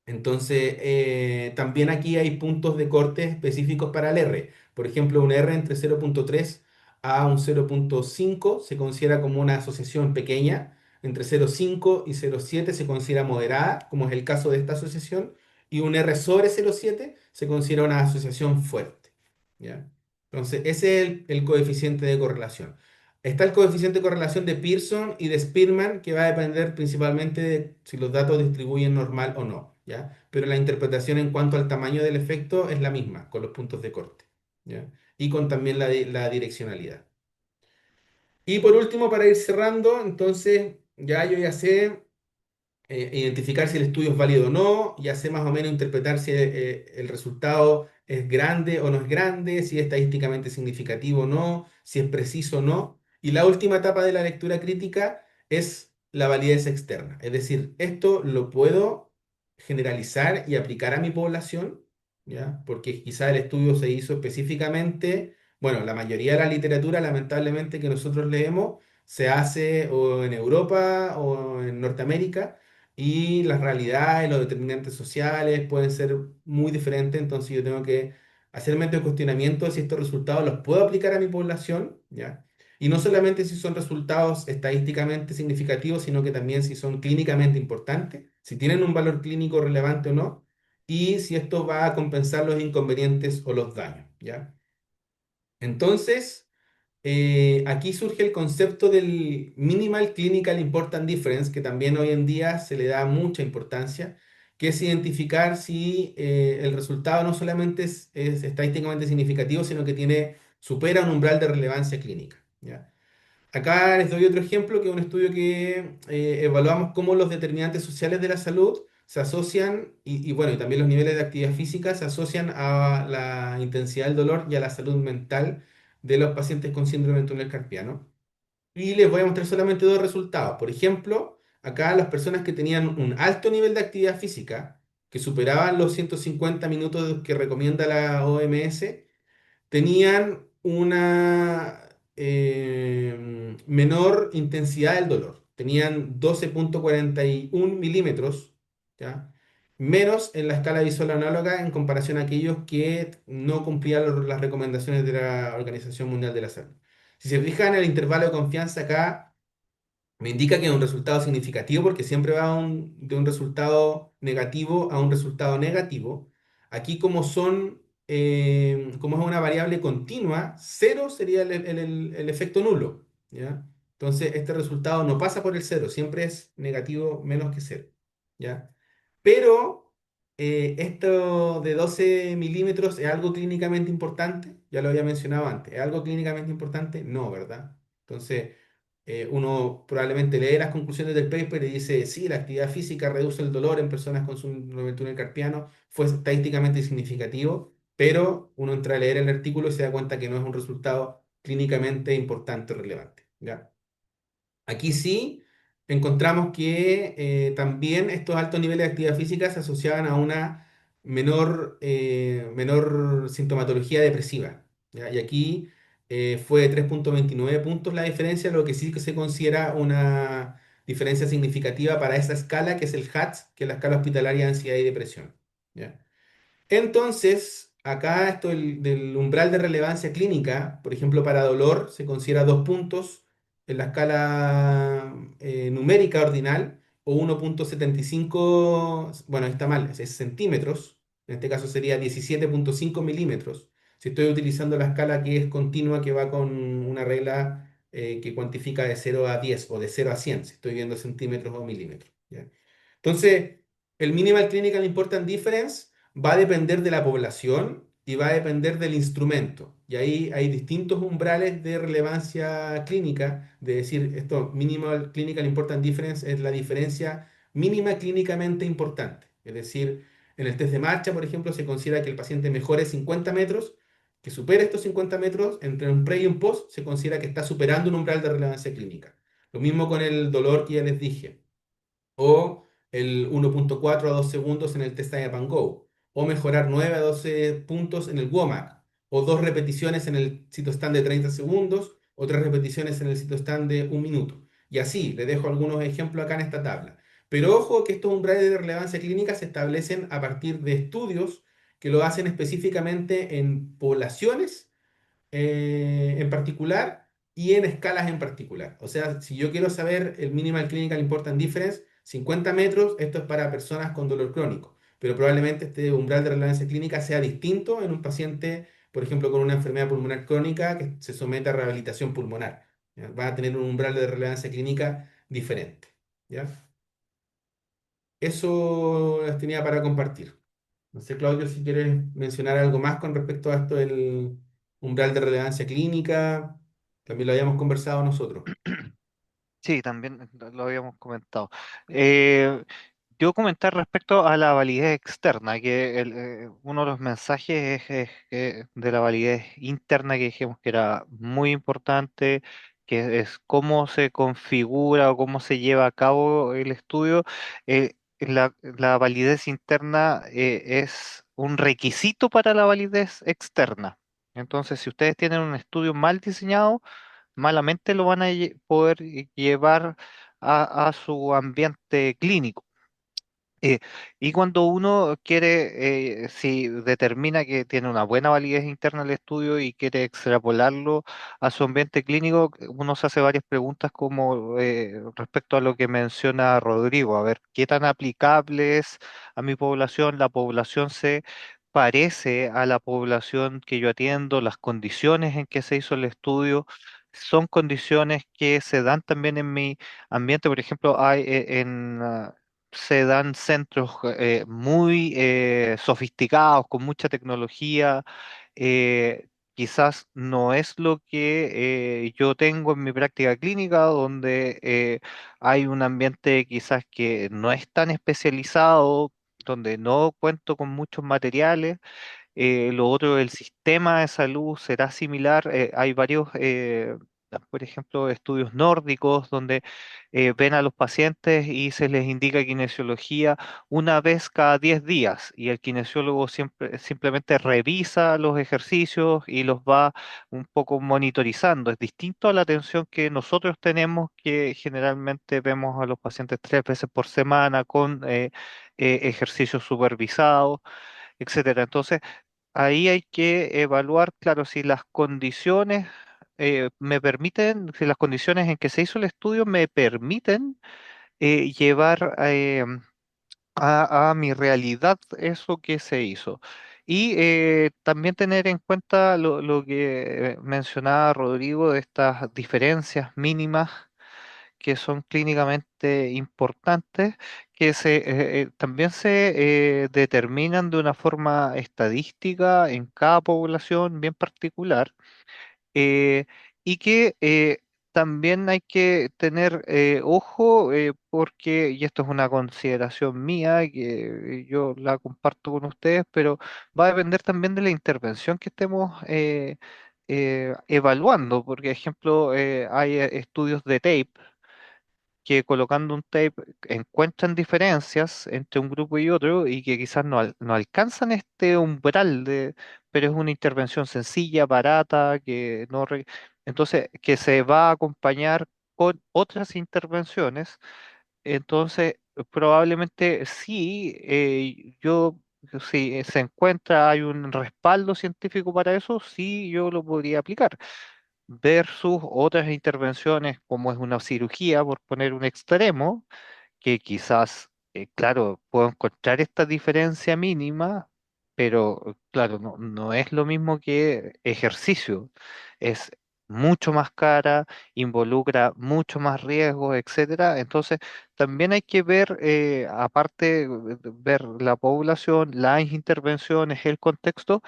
Speaker 2: Entonces, también aquí hay puntos de corte específicos para el R. Por ejemplo, un R entre 0,3 a un 0,5 se considera como una asociación pequeña. Entre 0,5 y 0,7 se considera moderada, como es el caso de esta asociación. Y un R sobre 0,7 se considera una asociación fuerte. ¿Ya? Entonces, ese es el coeficiente de correlación. Está el coeficiente de correlación de Pearson y de Spearman, que va a depender principalmente de si los datos distribuyen normal o no, ¿ya? Pero la interpretación en cuanto al tamaño del efecto es la misma, con los puntos de corte, ¿ya? Y con también la direccionalidad. Y por último, para ir cerrando, entonces, yo ya sé identificar si el estudio es válido o no, ya sé más o menos interpretar si el resultado es grande o no es grande, si es estadísticamente significativo o no, si es preciso o no. Y la última etapa de la lectura crítica es la validez externa. Es decir, esto lo puedo generalizar y aplicar a mi población, ¿ya? Porque quizá el estudio se hizo específicamente, bueno, la mayoría de la literatura, lamentablemente, que nosotros leemos, se hace o en Europa o en Norteamérica y las realidades, los determinantes sociales pueden ser muy diferentes, entonces yo tengo que hacerme este cuestionamiento de si estos resultados los puedo aplicar a mi población, ¿ya? Y no solamente si son resultados estadísticamente significativos, sino que también si son clínicamente importantes, si tienen un valor clínico relevante o no, y si esto va a compensar los inconvenientes o los daños, ¿ya? Entonces, aquí surge el concepto del Minimal Clinical Important Difference, que también hoy en día se le da mucha importancia, que es identificar si el resultado no solamente es estadísticamente significativo, sino que supera un umbral de relevancia clínica, ¿ya? Acá les doy otro ejemplo, que es un estudio que evaluamos cómo los determinantes sociales de la salud se asocian, bueno, y también los niveles de actividad física se asocian a la intensidad del dolor y a la salud mental de los pacientes con síndrome de túnel carpiano. Y les voy a mostrar solamente dos resultados. Por ejemplo, acá las personas que tenían un alto nivel de actividad física, que superaban los 150 minutos que recomienda la OMS, tenían una menor intensidad del dolor. Tenían 12,41 milímetros, ¿ya? Menos en la escala visual análoga en comparación a aquellos que no cumplían las recomendaciones de la Organización Mundial de la Salud. Si se fijan, el intervalo de confianza acá me indica que es un resultado significativo porque siempre va de un resultado negativo a un resultado negativo. Aquí como es una variable continua, cero sería el efecto nulo, ¿ya? Entonces este resultado no pasa por el cero, siempre es negativo menos que cero, ¿ya? Pero esto de 12 milímetros es algo clínicamente importante, ya lo había mencionado antes, ¿es algo clínicamente importante? No, ¿verdad? Entonces uno probablemente lee las conclusiones del paper y dice, sí, la actividad física reduce el dolor en personas con síndrome de túnel carpiano, fue estadísticamente significativo, pero uno entra a leer el artículo y se da cuenta que no es un resultado clínicamente importante o relevante, ¿ya? Aquí sí encontramos que también estos altos niveles de actividad física se asociaban a una menor sintomatología depresiva, ¿ya? Y aquí fue de 3,29 puntos la diferencia, lo que sí que se considera una diferencia significativa para esa escala, que es el HATS, que es la escala hospitalaria de ansiedad y depresión, ¿ya? Entonces, acá esto del umbral de relevancia clínica, por ejemplo, para dolor se considera 2 puntos en la escala numérica ordinal o 1,75, bueno, está mal, es centímetros, en este caso sería 17,5 milímetros. Si estoy utilizando la escala que es continua, que va con una regla que cuantifica de 0 a 10 o de 0 a 100, si estoy viendo centímetros o milímetros, ¿ya? Entonces, el Minimal Clinical Important Difference va a depender de la población y va a depender del instrumento. Y ahí hay distintos umbrales de relevancia clínica, de decir, esto minimal clinical important difference es la diferencia mínima clínicamente importante. Es decir, en el test de marcha, por ejemplo, se considera que el paciente mejore 50 metros, que supere estos 50 metros, entre un pre y un post, se considera que está superando un umbral de relevancia clínica. Lo mismo con el dolor que ya les dije, o el 1.4 a 2 segundos en el test Time and Go, o mejorar 9 a 12 puntos en el WOMAC, o dos repeticiones en el citostand de 30 segundos, o tres repeticiones en el citostand de un minuto. Y así, le dejo algunos ejemplos acá en esta tabla. Pero ojo que estos umbrales de relevancia clínica se establecen a partir de estudios que lo hacen específicamente en poblaciones en particular y en escalas en particular. O sea, si yo quiero saber el Minimal Clinical Important Difference, 50 metros, esto es para personas con dolor crónico, pero probablemente este umbral de relevancia clínica sea distinto en un paciente, por ejemplo, con una enfermedad pulmonar crónica que se somete a rehabilitación pulmonar. ¿Ya? Va a tener un umbral de relevancia clínica diferente. ¿Ya? Eso les tenía para compartir. No sé, Claudio, si quieres mencionar algo más con respecto a esto del umbral de relevancia clínica. También lo habíamos conversado nosotros.
Speaker 3: Sí, también lo habíamos comentado. Eh, yo comentar respecto a la validez externa, que uno de los mensajes es de la validez interna que dijimos que era muy importante, que es cómo se configura o cómo se lleva a cabo el estudio. La validez interna es un requisito para la validez externa. Entonces, si ustedes tienen un estudio mal diseñado, malamente lo van a poder llevar a su ambiente clínico. Eh, y cuando uno quiere, si determina que tiene una buena validez interna del estudio y quiere extrapolarlo a su ambiente clínico, uno se hace varias preguntas como respecto a lo que menciona Rodrigo, a ver, ¿qué tan aplicable es a mi población? ¿La población se parece a la población que yo atiendo? ¿Las condiciones en que se hizo el estudio son condiciones que se dan también en mi ambiente? Por ejemplo, hay se dan centros muy sofisticados, con mucha tecnología. Quizás no es lo que yo tengo en mi práctica clínica, donde hay un ambiente quizás que no es tan especializado, donde no cuento con muchos materiales. Lo otro, el sistema de salud será similar. Hay varios, por ejemplo, estudios nórdicos donde ven a los pacientes y se les indica kinesiología una vez cada 10 días y el kinesiólogo simplemente revisa los ejercicios y los va un poco monitorizando. Es distinto a la atención que nosotros tenemos, que generalmente vemos a los pacientes 3 veces por semana con ejercicios supervisados, etcétera. Entonces, ahí hay que evaluar, claro, si las condiciones me permiten, si las condiciones en que se hizo el estudio me permiten llevar a mi realidad eso que se hizo. Y también tener en cuenta lo que mencionaba Rodrigo de estas diferencias mínimas que son clínicamente importantes, que también se determinan de una forma estadística en cada población bien particular, eh, y que también hay que tener ojo, porque, y esto es una consideración mía, que yo la comparto con ustedes, pero va a depender también de la intervención que estemos evaluando. Por ejemplo, hay estudios de TAPE que colocando un tape encuentran diferencias entre un grupo y otro y que quizás no alcanzan este umbral pero es una intervención sencilla, barata, que no entonces que se va a acompañar con otras intervenciones. Entonces probablemente sí, si se encuentra, hay un respaldo científico para eso, sí yo lo podría aplicar versus otras intervenciones como es una cirugía, por poner un extremo, que quizás, claro, puedo encontrar esta diferencia mínima, pero claro, no es lo mismo que ejercicio. Es mucho más cara, involucra mucho más riesgos, etcétera. Entonces, también hay que ver, aparte de ver la población, las intervenciones, el contexto,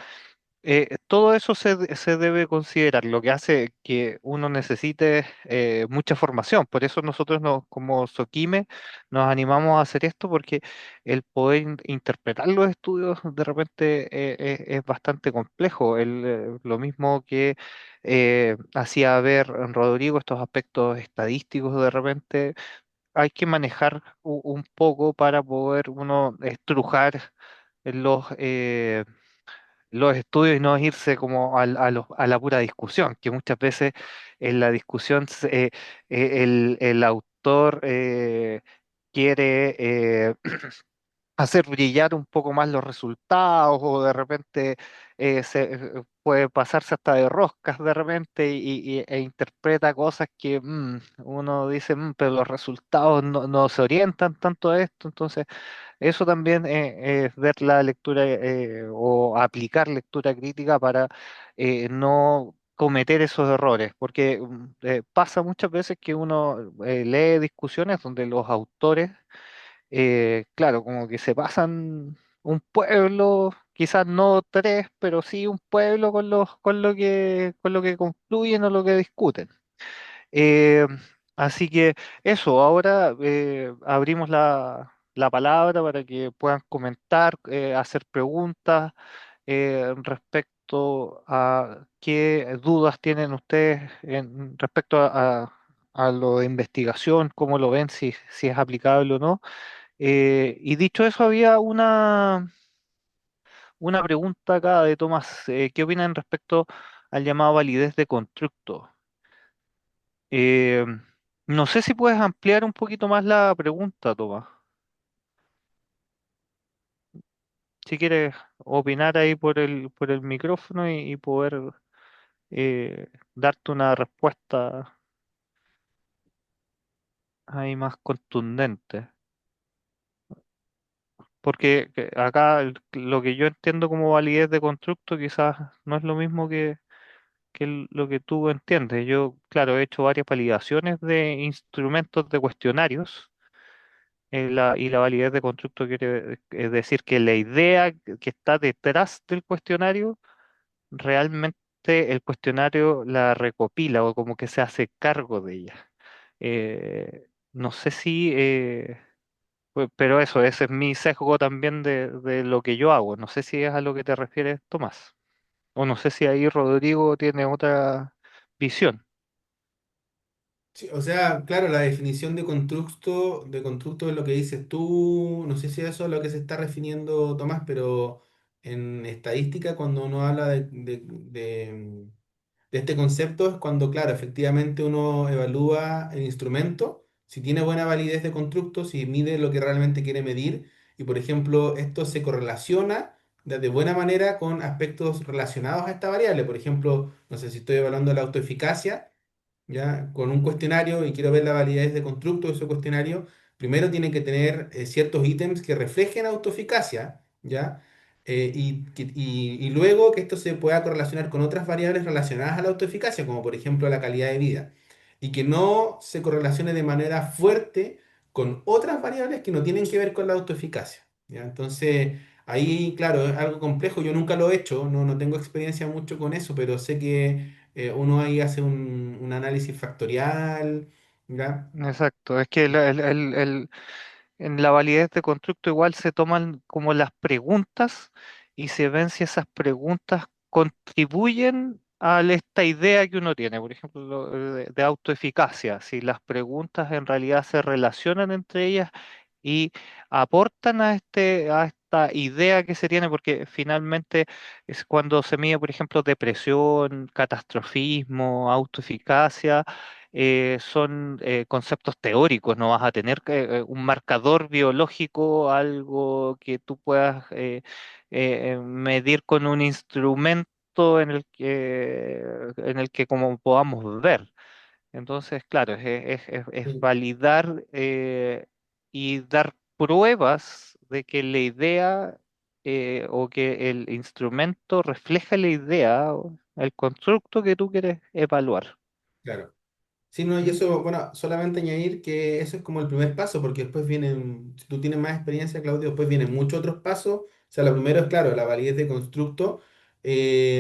Speaker 3: todo eso se debe considerar, lo que hace que uno necesite mucha formación. Por eso nosotros como Soquime nos animamos a hacer esto, porque el poder interpretar los estudios de repente es bastante complejo. Lo mismo que hacía ver en Rodrigo estos aspectos estadísticos de repente. Hay que manejar un poco para poder uno estrujar los, los estudios y no irse como a la pura discusión, que muchas veces en la discusión el autor quiere hacer brillar un poco más los resultados o de repente puede pasarse hasta de roscas de repente e interpreta cosas que uno dice, pero los resultados no se orientan tanto a esto". Entonces eso también es ver la lectura o aplicar lectura crítica para no cometer esos errores, porque pasa muchas veces que uno lee discusiones donde los autores, claro, como que se pasan un pueblo, quizás no tres, pero sí un pueblo con lo que concluyen o lo que discuten. Eh, Así que eso, ahora abrimos la palabra para que puedan comentar, hacer preguntas respecto a qué dudas tienen ustedes respecto a lo de investigación, cómo lo ven, si es aplicable o no. Y dicho eso, había una pregunta acá de Tomás. ¿Qué opinan respecto al llamado validez de constructo? Eh, no sé si puedes ampliar un poquito más la pregunta, Tomás. Si quieres opinar ahí por el micrófono y poder darte una respuesta ahí más contundente. Porque acá lo que yo entiendo como validez de constructo quizás no es lo mismo que lo que tú entiendes. Yo, claro, he hecho varias validaciones de instrumentos de cuestionarios. Y la validez de constructo quiere decir que la idea que está detrás del cuestionario, realmente el cuestionario la recopila o como que se hace cargo de ella. No sé si, pero eso, ese es mi sesgo también de lo que yo hago. No sé si es a lo que te refieres, Tomás. O no sé si ahí Rodrigo tiene otra visión.
Speaker 2: Sí, o sea, claro, la definición de constructo es lo que dices tú, no sé si eso es lo que se está refiriendo Tomás, pero en estadística cuando uno habla de este concepto es cuando, claro, efectivamente uno evalúa el instrumento, si tiene buena validez de constructo, si mide lo que realmente quiere medir, y por ejemplo, esto se correlaciona de buena manera con aspectos relacionados a esta variable. Por ejemplo, no sé si estoy evaluando la autoeficacia ya con un cuestionario y quiero ver la validez de constructo de ese cuestionario, primero tiene que tener ciertos ítems que reflejen autoeficacia, ¿ya? Y luego que esto se pueda correlacionar con otras variables relacionadas a la autoeficacia, como por ejemplo la calidad de vida, y que no se correlacione de manera fuerte con otras variables que no tienen que ver con la autoeficacia, ¿ya? Entonces, ahí, claro, es algo complejo, yo nunca lo he hecho, no tengo experiencia mucho con eso, pero sé que uno ahí hace un análisis factorial, ¿ya?
Speaker 3: Exacto, es que en la validez de constructo igual se toman como las preguntas y se ven si esas preguntas contribuyen a esta idea que uno tiene, por ejemplo, de autoeficacia, si las preguntas en realidad se relacionan entre ellas y aportan a esta idea que se tiene, porque finalmente es cuando se mide, por ejemplo, depresión, catastrofismo, autoeficacia, son conceptos teóricos, no vas a tener un marcador biológico, algo que tú puedas medir con un instrumento en el que como podamos ver. Entonces, claro, es
Speaker 2: Sí.
Speaker 3: validar y dar pruebas de que la idea o que el instrumento refleja la idea el constructo que tú quieres evaluar.
Speaker 2: Claro. Sí, no, y
Speaker 3: ¿Mm?
Speaker 2: eso, bueno, solamente añadir que eso es como el primer paso, porque después vienen, si tú tienes más experiencia, Claudio, después vienen muchos otros pasos. O sea, lo primero es, claro, la validez de constructo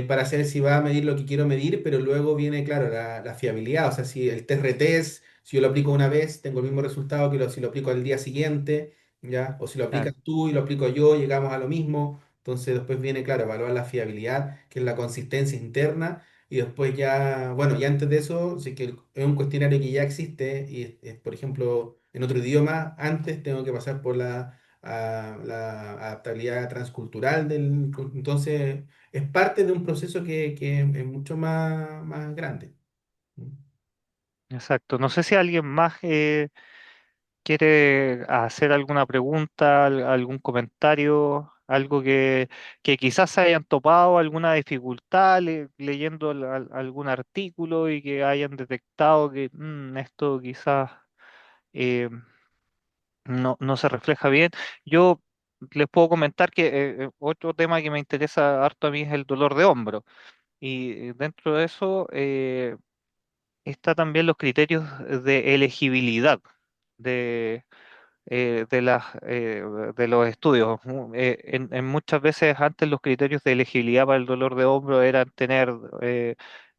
Speaker 2: para saber si va a medir lo que quiero medir, pero luego viene, claro, la fiabilidad. O sea, si el TRTs, si yo lo aplico una vez, tengo el mismo resultado que si lo aplico al día siguiente, ¿ya? O si lo aplicas
Speaker 3: Claro,
Speaker 2: tú y lo aplico yo, llegamos a lo mismo. Entonces, después viene, claro, evaluar la fiabilidad, que es la consistencia interna y después ya, bueno, ya antes de eso, si que es un cuestionario que ya existe y por ejemplo, en otro idioma, antes tengo que pasar por la adaptabilidad transcultural entonces, es parte de un proceso que es mucho más grande.
Speaker 3: exacto. No sé si alguien más quiere hacer alguna pregunta, algún comentario, algo que quizás se hayan topado alguna dificultad leyendo algún artículo y que hayan detectado que esto quizás eh, no se refleja bien. Yo les puedo comentar que otro tema que me interesa harto a mí es el dolor de hombro. Y dentro de eso está también los criterios de elegibilidad de los estudios. En muchas veces antes los criterios de elegibilidad para el dolor de hombro eran tener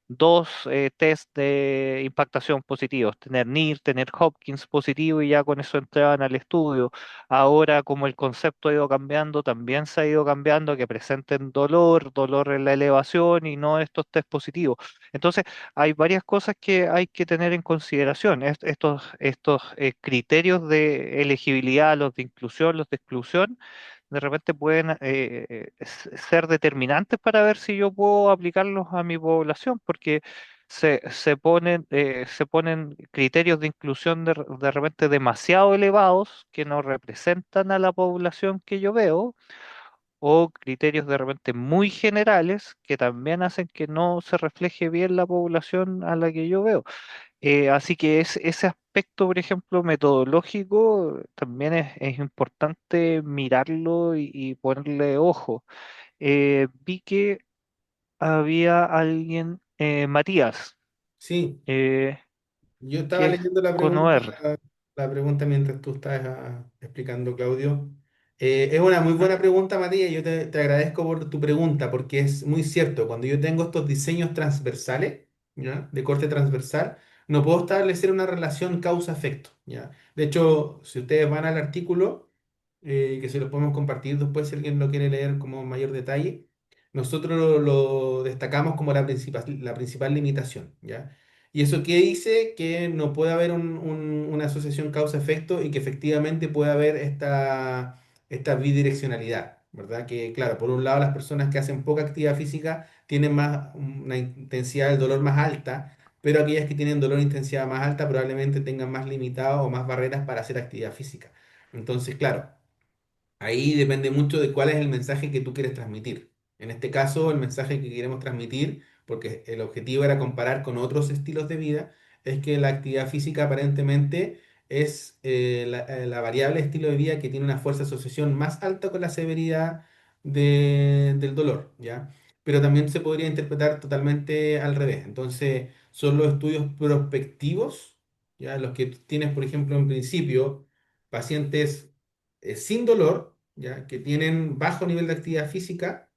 Speaker 3: dos test de impactación positivos, tener NIR, tener Hopkins positivo y ya con eso entraban al estudio. Ahora, como el concepto ha ido cambiando, también se ha ido cambiando a que presenten dolor, dolor en la elevación y no estos test positivos. Entonces, hay varias cosas que hay que tener en consideración. Estos criterios de elegibilidad, los de inclusión, los de exclusión, de repente pueden ser determinantes para ver si yo puedo aplicarlos a mi población, porque se ponen criterios de inclusión de repente demasiado elevados que no representan a la población que yo veo, o criterios de repente muy generales que también hacen que no se refleje bien la población a la que yo veo. Así que ese aspecto, por ejemplo, metodológico, también es importante mirarlo y ponerle ojo. Vi que había alguien, Matías,
Speaker 2: Sí,
Speaker 3: eh,
Speaker 2: yo estaba
Speaker 3: que es
Speaker 2: leyendo
Speaker 3: con OR.
Speaker 2: la pregunta mientras tú estabas explicando, Claudio. Es una muy
Speaker 3: ¿Mm?
Speaker 2: buena pregunta, Matías. Yo te agradezco por tu pregunta porque es muy cierto. Cuando yo tengo estos diseños transversales, ¿ya? De corte transversal, no puedo establecer una relación causa-efecto, ¿ya? De hecho, si ustedes van al artículo, que se lo podemos compartir después si alguien lo quiere leer como mayor detalle, nosotros lo destacamos como la principal limitación, ¿ya? ¿Y eso qué dice? Que no puede haber una asociación causa-efecto y que efectivamente puede haber esta bidireccionalidad, ¿verdad? Que claro, por un lado las personas que hacen poca actividad física tienen una intensidad del dolor más alta, pero aquellas que tienen dolor de intensidad más alta probablemente tengan más limitados o más barreras para hacer actividad física. Entonces, claro. Ahí depende mucho de cuál es el mensaje que tú quieres transmitir. En este caso, el mensaje que queremos transmitir, porque el objetivo era comparar con otros estilos de vida, es que la actividad física aparentemente es la variable estilo de vida que tiene una fuerza de asociación más alta con la severidad del dolor, ¿ya? Pero también se podría interpretar totalmente al revés. Entonces, son los estudios prospectivos, ¿ya? Los que tienes, por ejemplo, en principio, pacientes sin dolor, ¿ya? Que tienen bajo nivel de actividad física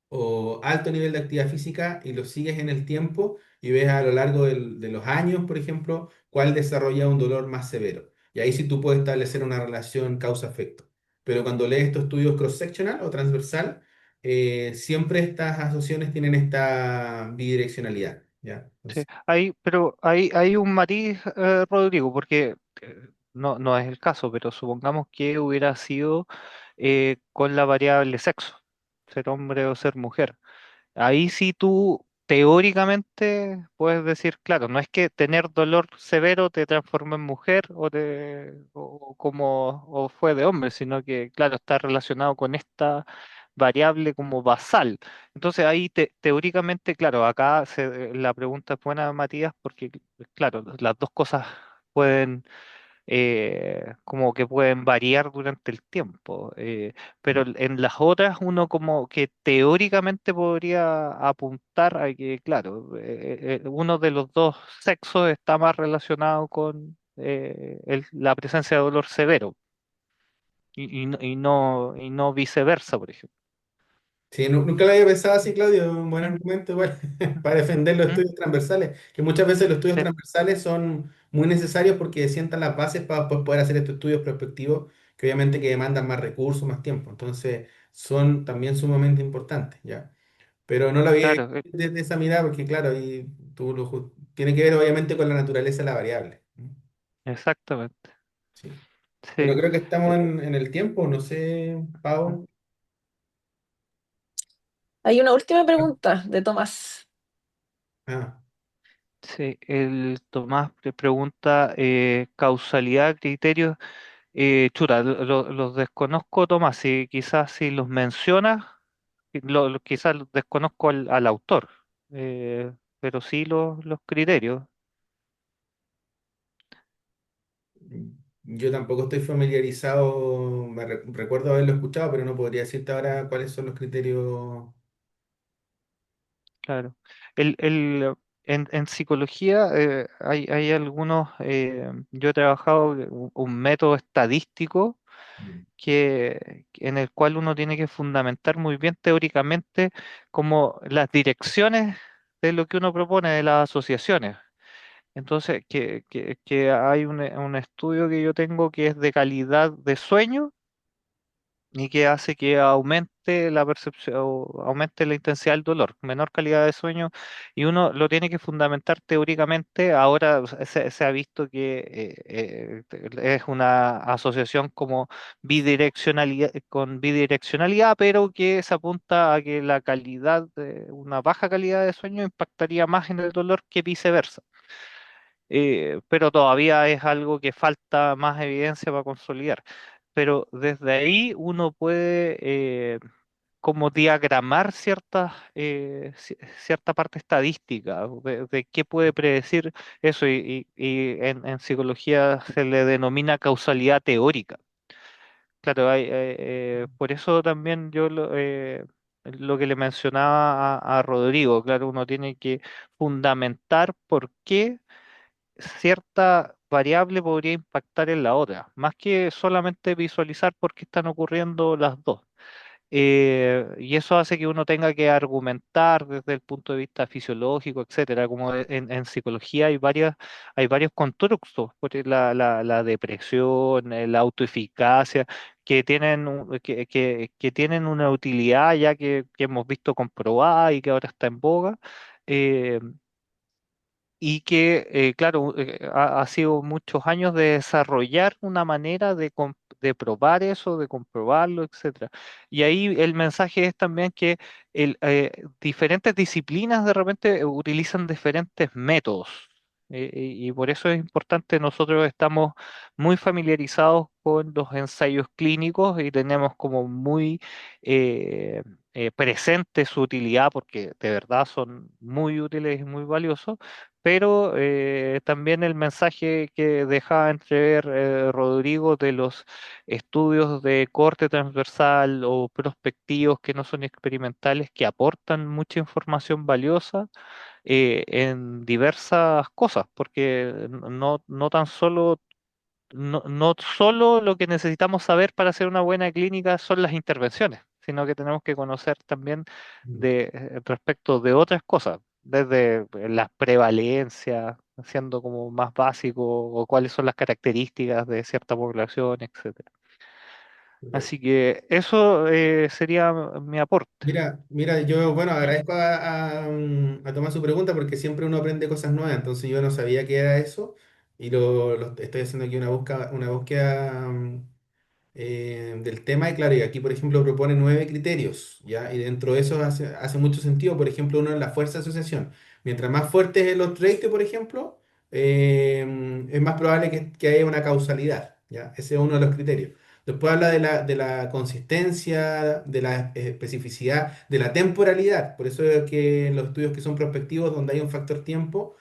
Speaker 2: o alto nivel de actividad física y los sigues en el tiempo y ves a lo largo de los años, por ejemplo, cuál desarrolla un dolor más severo. Y ahí sí tú puedes establecer una relación causa-efecto. Pero cuando lees estos estudios cross-sectional o transversal, siempre estas asociaciones tienen esta bidireccionalidad, ¿ya?
Speaker 3: Sí,
Speaker 2: Entonces,
Speaker 3: pero hay un matiz, Rodrigo, porque no es el caso, pero supongamos que hubiera sido con la variable sexo, ser hombre o ser mujer. Ahí sí tú teóricamente puedes decir, claro, no es que tener dolor severo te transforme en mujer o fue de hombre, sino que, claro, está relacionado con esta variable como basal. Entonces ahí teóricamente, claro, acá la pregunta es buena, Matías, porque, claro, las dos cosas pueden como que pueden variar durante el tiempo. Pero en las otras uno como que teóricamente podría apuntar a que, claro, uno de los dos sexos está más relacionado con la presencia de dolor severo y no viceversa, por ejemplo.
Speaker 2: Sí, nunca lo había pensado así, Claudio. Un buen
Speaker 3: ¿Mm?
Speaker 2: argumento igual para defender los
Speaker 3: ¿Mm?
Speaker 2: estudios transversales, que muchas veces los estudios
Speaker 3: Sí,
Speaker 2: transversales son muy necesarios porque sientan las bases para después poder hacer estos estudios prospectivos que obviamente que demandan más recursos, más tiempo. Entonces, son también sumamente importantes, ¿ya? Pero no lo había visto
Speaker 3: claro,
Speaker 2: desde esa mirada porque, claro, y tiene que ver obviamente con la naturaleza de la variable.
Speaker 3: exactamente.
Speaker 2: Sí. Bueno,
Speaker 3: Sí.
Speaker 2: creo que estamos
Speaker 3: Eh,
Speaker 2: en el tiempo, no sé, Pau.
Speaker 1: Hay una última pregunta de Tomás.
Speaker 2: Ah,
Speaker 3: Sí, el Tomás te pregunta causalidad, criterios. Chuta, los desconozco, Tomás. Si quizás si los mencionas, quizás desconozco al autor, pero sí los criterios.
Speaker 2: yo tampoco estoy familiarizado, recuerdo haberlo escuchado, pero no podría decirte ahora cuáles son los criterios.
Speaker 3: Claro. En psicología hay algunos, yo he trabajado un método estadístico
Speaker 2: Mm.
Speaker 3: en el cual uno tiene que fundamentar muy bien teóricamente como las direcciones de lo que uno propone de las asociaciones. Entonces, que hay un estudio que yo tengo que es de calidad de sueño y que hace que aumente la percepción, o aumente la intensidad del dolor, menor calidad de sueño, y uno lo tiene que fundamentar teóricamente. Ahora se ha visto que es una asociación como bidireccionalidad, con bidireccionalidad, pero que se apunta a que la calidad, una baja calidad de sueño impactaría más en el dolor que viceversa. Pero todavía es algo que falta más evidencia para consolidar. Pero desde ahí uno puede como diagramar cierta parte estadística de qué puede predecir eso y en psicología se le denomina causalidad teórica. Claro, por eso también lo que le mencionaba a Rodrigo, claro, uno tiene que fundamentar por qué cierta variable podría impactar en la otra, más que solamente visualizar por qué están ocurriendo las dos. Y eso hace que uno tenga que argumentar desde el punto de vista fisiológico, etcétera. Como en psicología hay varios constructos, porque la depresión, la autoeficacia, que tienen una utilidad ya que hemos visto comprobada y que ahora está en boga. eh, y que, claro, ha sido muchos años de desarrollar una manera de probar eso, de comprobarlo, etcétera. Y ahí el mensaje es también que diferentes disciplinas de repente utilizan diferentes métodos. Y por eso es importante, nosotros estamos muy familiarizados con los ensayos clínicos y tenemos como muy eh, presente su utilidad porque de verdad son muy útiles y muy valiosos, pero también el mensaje que dejaba entrever Rodrigo de los estudios de corte transversal o prospectivos que no son experimentales, que aportan mucha información valiosa en diversas cosas, porque no tan solo no solo lo que necesitamos saber para hacer una buena clínica son las intervenciones, sino que tenemos que conocer también respecto de otras cosas, desde las prevalencias, siendo como más básico, o cuáles son las características de cierta población, etcétera.
Speaker 2: Súper.
Speaker 3: Así que eso sería mi aporte.
Speaker 2: Mira, yo, bueno,
Speaker 3: ¿Mm?
Speaker 2: agradezco a Tomás su pregunta porque siempre uno aprende cosas nuevas, entonces yo no sabía qué era eso y estoy haciendo aquí una búsqueda del tema y claro, y aquí por ejemplo propone 9 criterios, ¿ya? Y dentro de eso hace mucho sentido, por ejemplo, uno en la fuerza de asociación. Mientras más fuerte es el odds por ejemplo, es más probable que haya una causalidad, ¿ya? Ese es uno de los criterios. Después habla de la consistencia, de la especificidad, de la temporalidad. Por eso es que en los estudios que son prospectivos, donde hay un factor tiempo,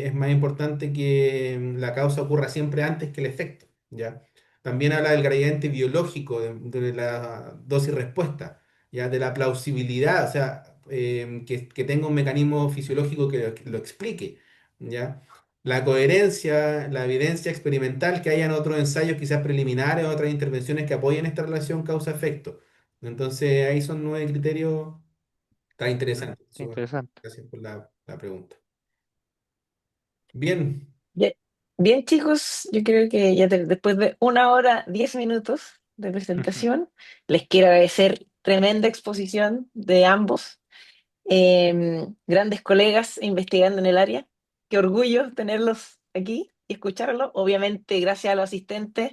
Speaker 2: es más importante que la causa ocurra siempre antes que el efecto, ¿ya? También habla del gradiente biológico, de la dosis-respuesta, ¿ya? De la plausibilidad, o sea, que tenga un mecanismo fisiológico que lo explique, ¿ya? La coherencia, la evidencia experimental, que hayan otros ensayos quizás preliminares, otras intervenciones que apoyen esta relación causa-efecto. Entonces, ahí son 9 criterios. Está
Speaker 3: Mm,
Speaker 2: interesante. Súper.
Speaker 3: interesante.
Speaker 2: Gracias por la pregunta. Bien,
Speaker 1: Bien, bien, chicos, yo creo que ya después de 1 hora 10 minutos de presentación, les quiero agradecer tremenda exposición de ambos, grandes colegas investigando en el área. Qué orgullo tenerlos aquí y escucharlos. Obviamente, gracias a los asistentes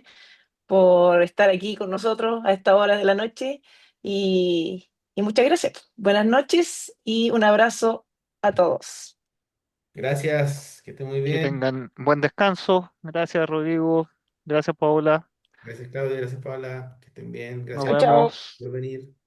Speaker 1: por estar aquí con nosotros a esta hora de la noche y muchas gracias. Buenas noches y un abrazo a todos.
Speaker 2: gracias, que esté muy
Speaker 3: Que
Speaker 2: bien.
Speaker 3: tengan buen descanso. Gracias, Rodrigo. Gracias, Paula.
Speaker 2: Gracias, Claudia, gracias, Paula, que estén bien.
Speaker 3: Nos
Speaker 2: Gracias
Speaker 1: Chao, chao.
Speaker 3: vemos.
Speaker 2: por venir.